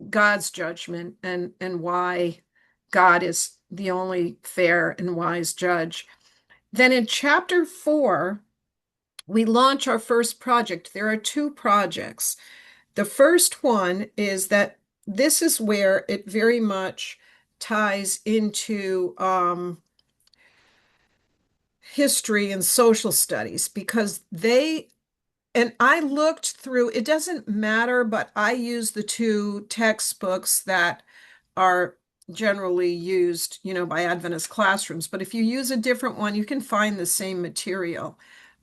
God's judgment and why God is the only fair and wise judge. Then in chapter 4, we launch our first project. There are 2 projects. The first one is that this is where it very much ties into history and social studies, because and I looked through, it doesn't matter, but I use the 2 textbooks that are generally used, you know, by Adventist classrooms. But if you use a different one, you can find the same material.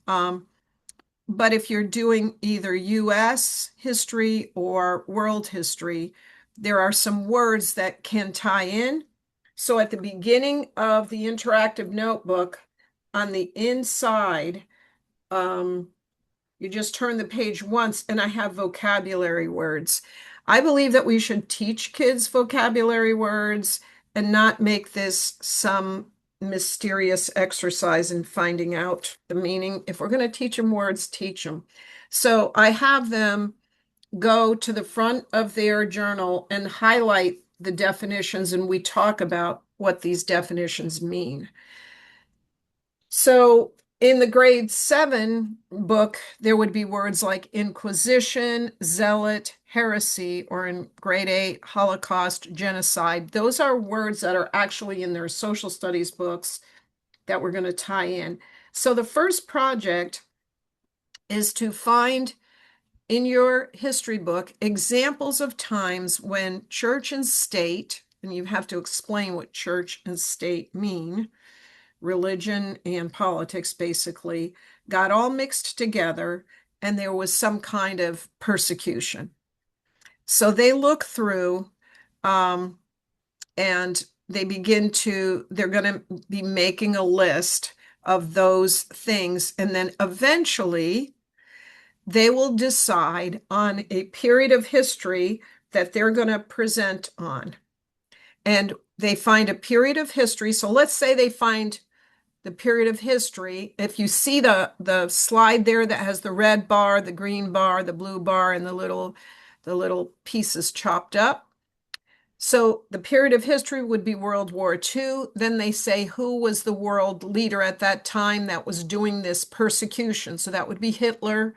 But if you're doing either US history or world history, there are some words that can tie in. So at the beginning of the interactive notebook, on the inside, you just turn the page once, and I have vocabulary words. I believe that we should teach kids vocabulary words and not make this some mysterious exercise in finding out the meaning. If we're going to teach them words, teach them. So I have them go to the front of their journal and highlight the definitions, and we talk about what these definitions mean. So in the grade 7 book, there would be words like inquisition, zealot, heresy, or in grade 8, Holocaust, genocide. Those are words that are actually in their social studies books that we're going to tie in. So the first project is to find in your history book examples of times when church and state, and you have to explain what church and state mean, religion and politics basically, got all mixed together, and there was some kind of persecution. So they look through and they're going to be making a list of those things. And then eventually they will decide on a period of history that they're going to present on. And they find a period of history. So let's say they find the period of history. If you see the slide there that has the red bar, the green bar, the blue bar, and the little pieces chopped up. So the period of history would be World War II. Then they say who was the world leader at that time that was doing this persecution. So that would be Hitler.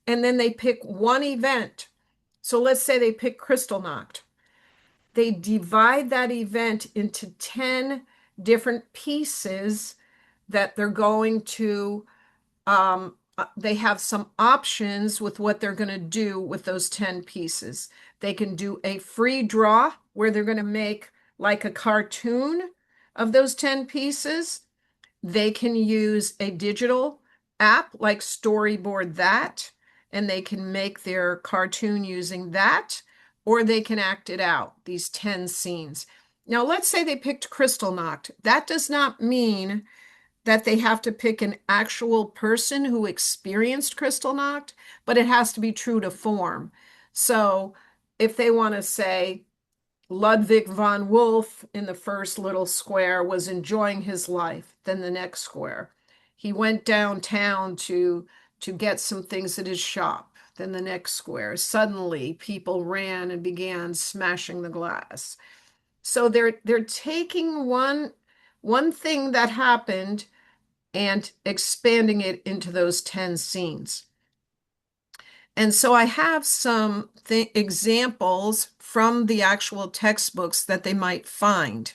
And then they pick one event. So let's say they pick Kristallnacht. They divide that event into 10 different pieces that they're going to, they have some options with what they're going to do with those 10 pieces. They can do a free draw where they're going to make like a cartoon of those 10 pieces. They can use a digital app like Storyboard That, and they can make their cartoon using that, or they can act it out, these 10 scenes. Now, let's say they picked Kristallnacht. That does not mean that they have to pick an actual person who experienced Kristallnacht, but it has to be true to form. So if they want to say Ludwig von Wolf in the first little square was enjoying his life, then the next square, he went downtown to get some things at his shop. Then the next square, suddenly people ran and began smashing the glass. So they're taking one thing that happened and expanding it into those 10 scenes. And so I have some examples from the actual textbooks that they might find.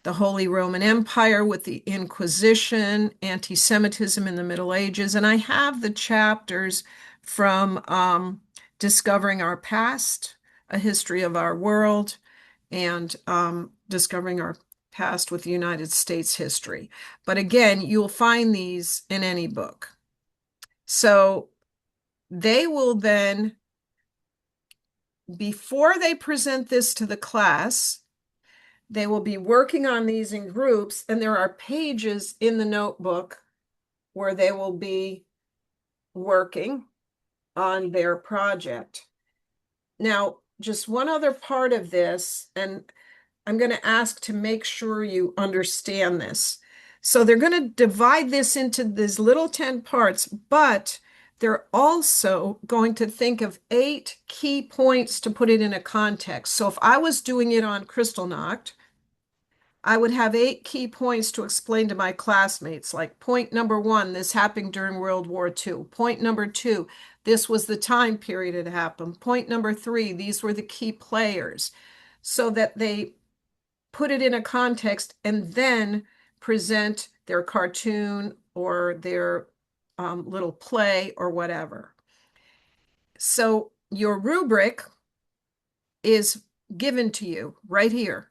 The Holy Roman Empire with the Inquisition, anti-Semitism in the Middle Ages. And I have the chapters from Discovering Our Past, A History of Our World, and Discovering Our Past with United States History. But again, you'll find these in any book. So they will then before they present this to the class, they will be working on these in groups, and there are pages in the notebook where they will be working on their project. Now, just one other part of this, and I'm going to ask to make sure you understand this. So they're going to divide this into these little 10 parts, but they're also going to think of 8 key points to put it in a context. So if I was doing it on Kristallnacht, I would have 8 key points to explain to my classmates, like point number 1, this happened during World War II. Point number 2, this was the time period it happened. Point number 3, these were the key players, so that they put it in a context and then present their cartoon or their little play or whatever. So your rubric is given to you right here.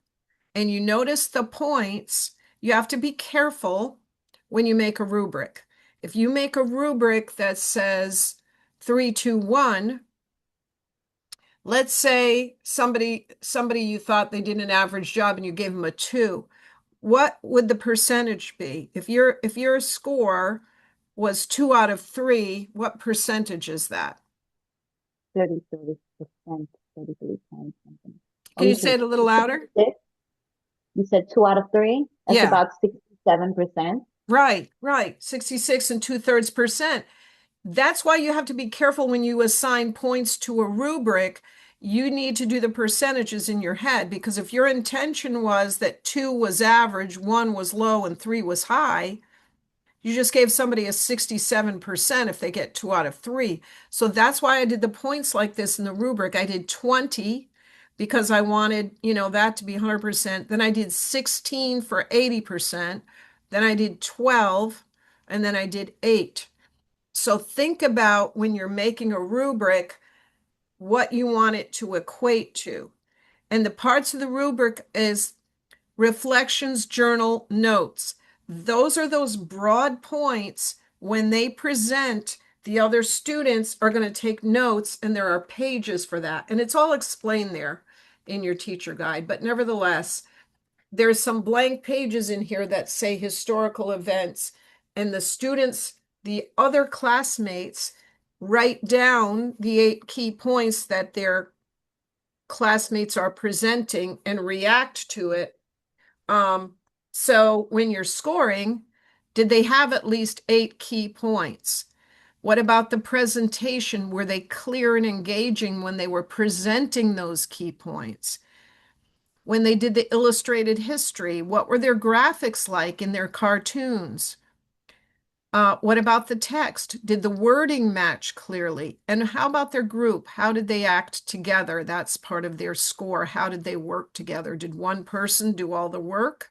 And you notice the points. You have to be careful when you make a rubric. If you make a rubric that says 3, 2, 1, let's say somebody you thought they did an average job and you gave them a 2. What would the percentage be? If your score was 2 out of 3, what percentage is that? 33%, 33 times something. Can you say it a little louder? You said 2 out of 3? That's Yeah. about 67%. Right. 66 and 2/3%. That's why you have to be careful when you assign points to a rubric. You need to do the percentages in your head, because if your intention was that 2 was average, 1 was low, and 3 was high, you just gave somebody a 67% if they get 2 out of 3. So that's why I did the points like this in the rubric. I did 20 because I wanted, that to be 100%. Then I did 16 for 80%. Then I did 12, and then I did 8. So think about when you're making a rubric, what you want it to equate to. And the parts of the rubric is reflections, journal, notes. Those are those broad points. When they present, the other students are going to take notes, and there are pages for that. And it's all explained there in your teacher guide. But nevertheless, there's some blank pages in here that say historical events, and the other classmates write down the 8 key points that their classmates are presenting and react to it. So when you're scoring, did they have at least 8 key points? What about the presentation? Were they clear and engaging when they were presenting those key points? When they did the illustrated history, what were their graphics like in their cartoons? What about the text? Did the wording match clearly? And how about their group? How did they act together? That's part of their score. How did they work together? Did one person do all the work?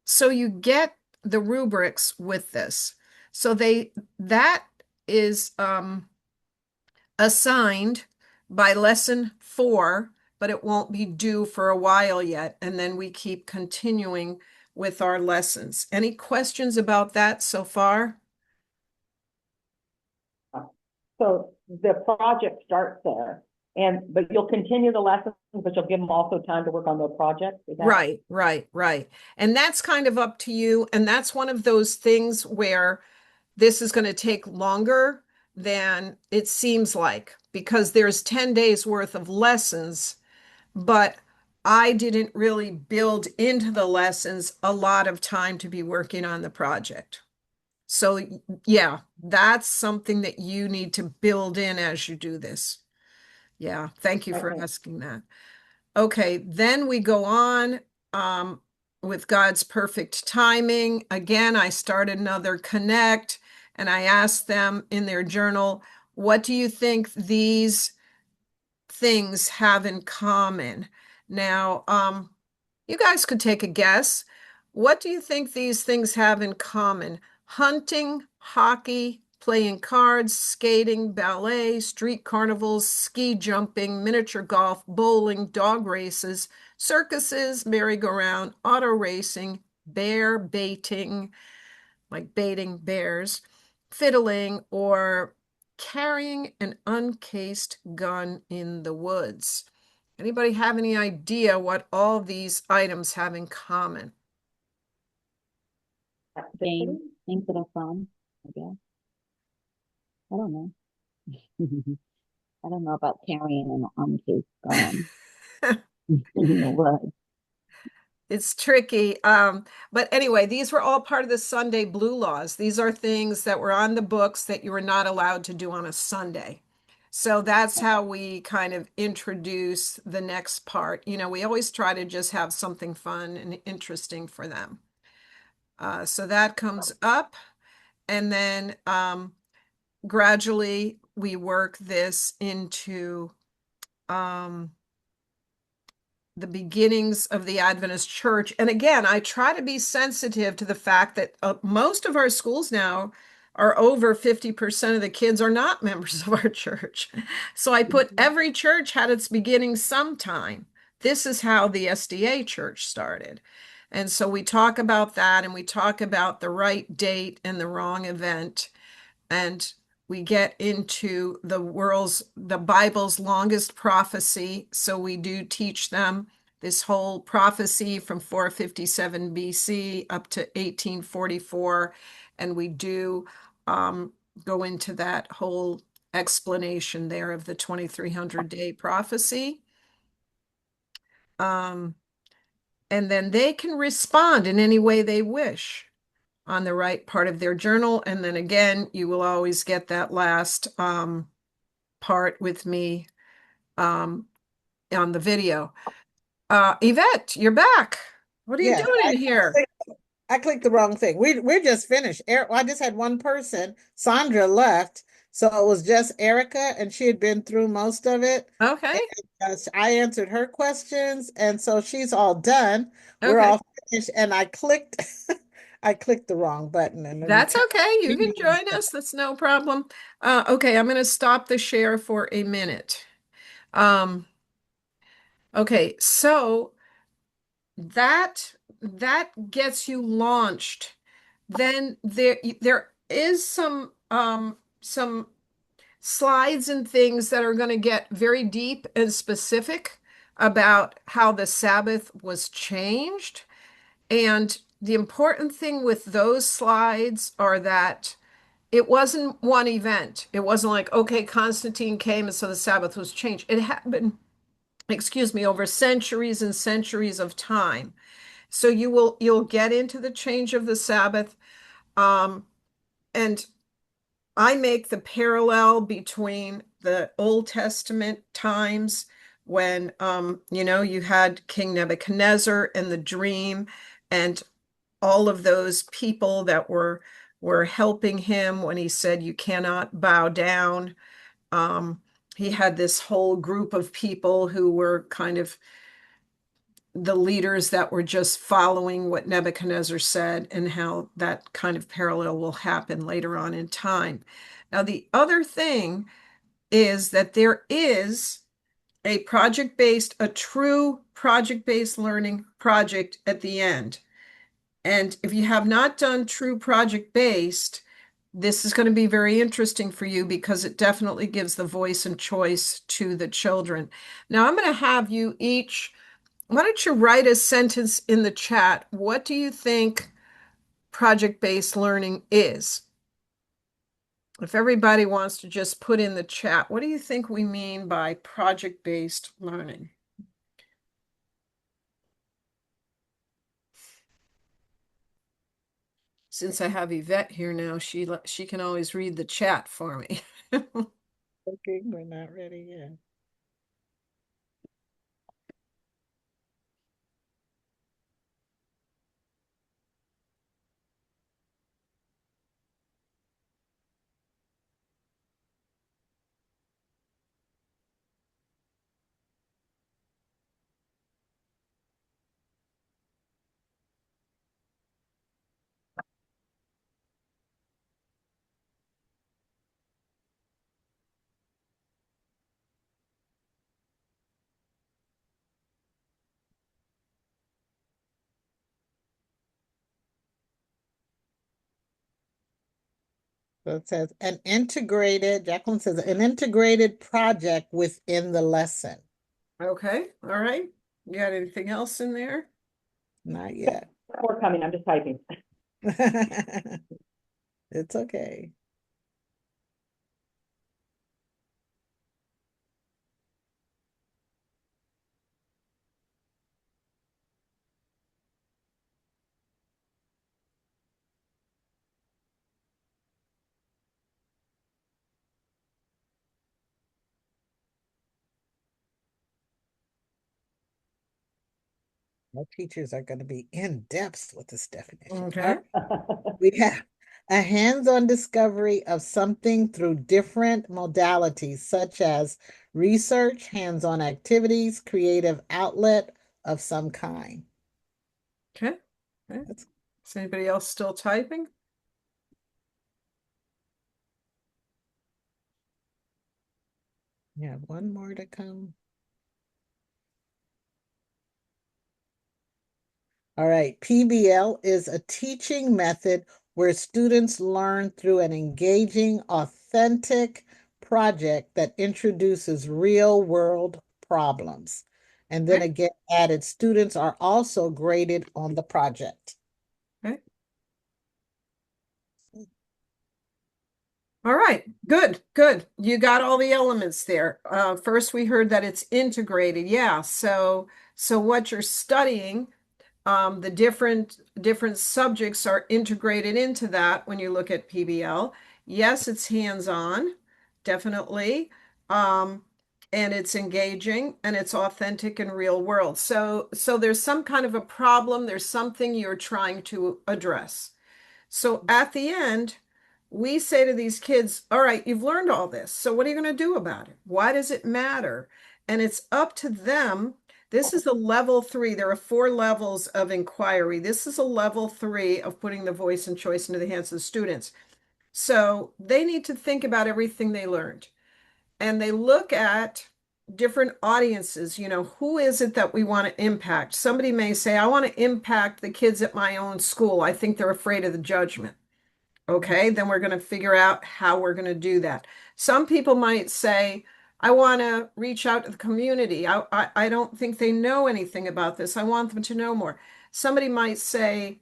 So you get the rubrics with this. So that is assigned by lesson 4, but it won't be due for a while yet. And then we keep continuing with our lessons. Any questions about that so far? So the project starts there, but you'll continue the lessons, but you'll give them also time to work on their project. Right. And that's kind of up to you. And that's one of those things where this is going to take longer than it seems like, because there's 10 days worth of lessons, but I didn't really build into the lessons a lot of time to be working on the project. So yeah, that's something that you need to build in as you do this. Yeah, thank you for asking that. Okay, then we go on with God's perfect timing. Again, I started another connect, and I asked them in their journal, what do you think these things have in common? Now, you guys could take a guess. What do you think these things have in common? Hunting, hockey, playing cards, skating, ballet, street carnivals, ski jumping, miniature golf, bowling, dog races, circuses, merry-go-round, auto racing, bear baiting, like baiting bears, fiddling, or carrying an uncased gun in the woods. Anybody have any idea what all these items have in common? Things that are fun, I guess. I don't know. I don't know about carrying an uncased gun in the woods. It's tricky. But anyway, these were all part of the Sunday Blue laws. These are things that were on the books that you were not allowed to do on a Sunday. So that's how we kind of introduce the next part. You know, we always try to just have something fun and interesting for them. So that comes up. And then gradually we work this into the beginnings of the Adventist church. And again, I try to be sensitive to the fact that most of our schools now are over 50% of the kids are not members of our church. So I put every church had its beginning sometime. This is how the SDA church started. And so we talk about that and we talk about the right date and the wrong event. And we get into the Bible's longest prophecy. So we do teach them this whole prophecy from 457 BC up to 1844. And we do go into that whole explanation there of the 2300-day prophecy. And then they can respond in any way they wish on the right part of their journal. And then again, you will always get that last part with me on the video. Yvette, you're back. What are you Yeah, doing in here? I clicked the wrong thing. We're just finished. I just had one person. Sandra left, so it was just Erica, and she had been through most of it. Okay. And I answered her questions, and so she's all done. We're Okay. all finished, and I clicked, I clicked the wrong button, and then That's okay. You can join us. That's no problem. Okay, I'm going to stop the share for a minute. Okay, so that gets you launched. Then there is some slides and things that are going to get very deep and specific about how the Sabbath was changed. And the important thing with those slides are that it wasn't one event. It wasn't like, okay, Constantine came and so the Sabbath was changed. It happened, excuse me, over centuries and centuries of time. So you'll get into the change of the Sabbath. And I make the parallel between the Old Testament times when you had King Nebuchadnezzar and the dream and all of those people that were helping him when he said you cannot bow down. He had this whole group of people who were kind of the leaders that were just following what Nebuchadnezzar said, and how that kind of parallel will happen later on in time. Now, the other thing is that there is a true project-based learning project at the end. And if you have not done true project-based, this is going to be very interesting for you because it definitely gives the voice and choice to the children. Now, I'm going to have you each, why don't you write a sentence in the chat? What do you think project-based learning is? If everybody wants to just put in the chat, what do you think we mean by project-based learning? Since I have Yvette here now, she can always read the chat for me. Okay, we're not ready yet. So it says Jacqueline says, an integrated project within the lesson. Okay, all right. You got anything else in there? Not yet. More coming, I'm just typing. It's okay. Our teachers are going to be in depth with this definition. Okay. We have a hands-on discovery of something through different modalities, such as research, hands-on activities, creative outlet of some kind. Okay. Okay. That's, Is anybody else still typing? yeah, one more to come. All right, PBL is a teaching method where students learn through an engaging, authentic project that introduces real-world problems. And then Okay. again, added students are also graded on the project. Okay. All right, good, good. You got all the elements there. First, we heard that it's integrated. Yeah, so what you're studying, the different subjects are integrated into that when you look at PBL. Yes, it's hands-on, definitely. Um, and it's engaging and it's authentic and real world. So there's some kind of a problem, there's something you're trying to address. So at the end, we say to these kids, all right, you've learned all this. So what are you going to do about it? Why does it matter? And it's up to them. This is a level 3. There are 4 levels of inquiry. This is a level 3 of putting the voice and choice into the hands of the students. So they need to think about everything they learned. And they look at different audiences. Who is it that we want to impact? Somebody may say, I want to impact the kids at my own school. I think they're afraid of the judgment. Okay, then we're going to figure out how we're going to do that. Some people might say, I want to reach out to the community. I don't think they know anything about this. I want them to know more. Somebody might say,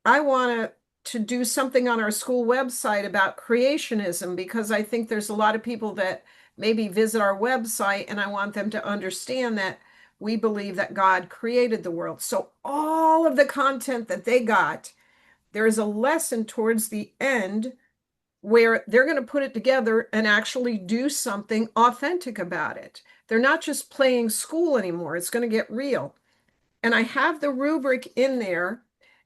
I want to do something on our school website about creationism because I think there's a lot of people that maybe visit our website and I want them to understand that we believe that God created the world. So all of the content that they got, there is a lesson towards the end where they're going to put it together and actually do something authentic about it. They're not just playing school anymore. It's going to get real. And I have the rubric in there.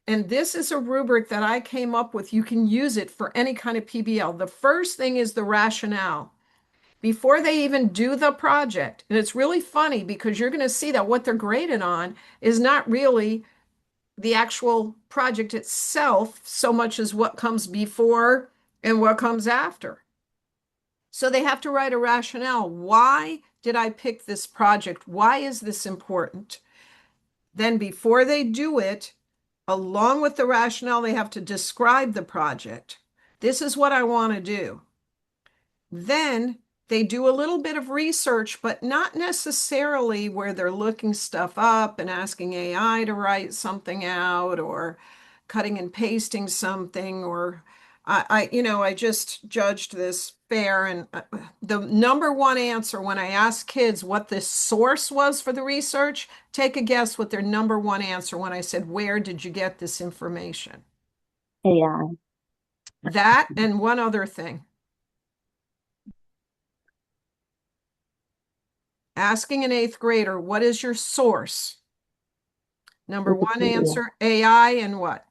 And this is a rubric that I came up with. You can use it for any kind of PBL. The first thing is the rationale before they even do the project. And it's really funny because you're going to see that what they're graded on is not really the actual project itself so much as what comes before and what comes after. So they have to write a rationale. Why did I pick this project? Why is this important? Then before they do it, along with the rationale, they have to describe the project. This is what I want to do. Then they do a little bit of research, but not necessarily where they're looking stuff up and asking AI to write something out or cutting and pasting something or I just judged this fair and the number one answer when I asked kids what the source was for the research, take a guess what their number one answer when I said, where did you get this information? AI. That and one other thing. Asking an 8th grader, what is your source? Number one Wikipedia. answer, AI and what?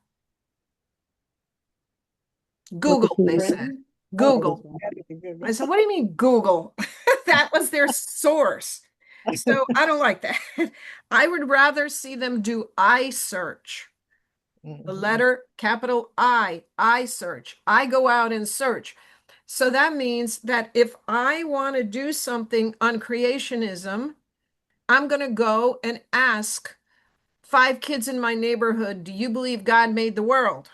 Google, they Wikipedia. said. Oh, Google. okay. I said, what do you mean Google? That was their source. So I don't like that. I would rather see them do I search. The letter capital I search. I go out and search. So that means that if I want to do something on creationism, I'm going to go and ask 5 kids in my neighborhood, do you believe God made the world?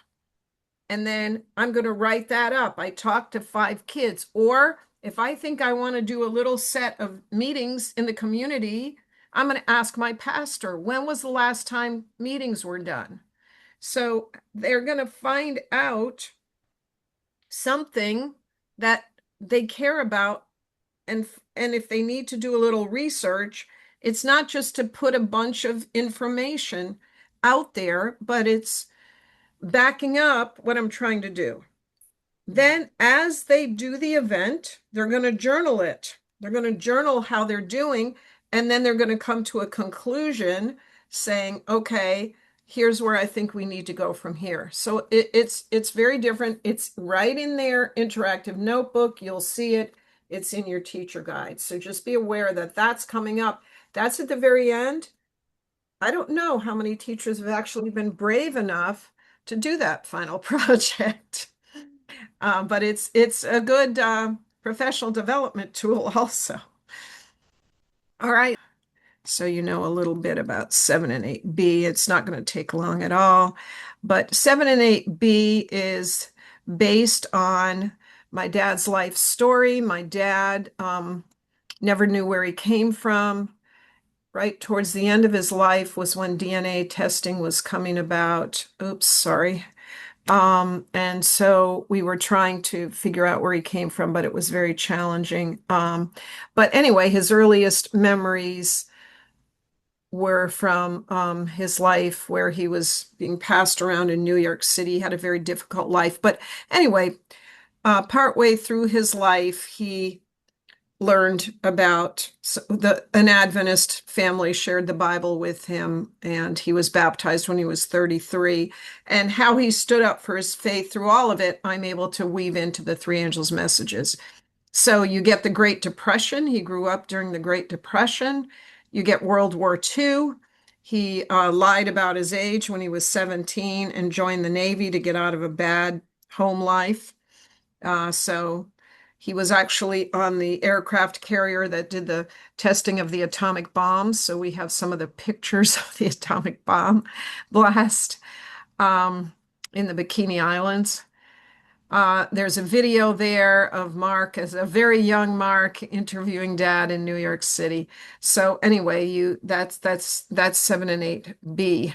and then I'm going to write that up. I talk to 5 kids. Or if I think I want to do a little set of meetings in the community, I'm going to ask my pastor, when was the last time meetings were done? So they're going to find out something that they care about. And if they need to do a little research, it's not just to put a bunch of information out there, but it's backing up what I'm trying to do. Then, as they do the event, they're going to journal it. They're going to journal how they're doing, and then they're going to come to a conclusion saying, okay, here's where I think we need to go from here. So it's very different. It's right in their interactive notebook. You'll see it. It's in your teacher guide. So just be aware that that's coming up. That's at the very end. I don't know how many teachers have actually been brave enough to do that final project. But it's a good professional development tool also. All right. So you know a little bit about 7 and 8B. It's not going to take long at all. But 7 and 8B is based on my dad's life story. My dad never knew where he came from. Right towards the end of his life was when DNA testing was coming about. Oops, sorry. And so we were trying to figure out where he came from, but it was very challenging. But anyway, his earliest memories were from his life where he was being passed around in New York City. He had a very difficult life. But anyway, partway through his life, he learned about an Adventist family shared the Bible with him, and he was baptized when he was 33. And how he stood up for his faith through all of it, I'm able to weave into the Three Angels messages. So you get the Great Depression. He grew up during the Great Depression. You get World War II. He lied about his age when he was 17 and joined the Navy to get out of a bad home life. So he was actually on the aircraft carrier that did the testing of the atomic bombs. So we have some of the pictures of the atomic bomb blast in the Bikini Islands. There's a video there of Mark as a very young Mark interviewing Dad in New York City. So anyway, that's 7 and 8B.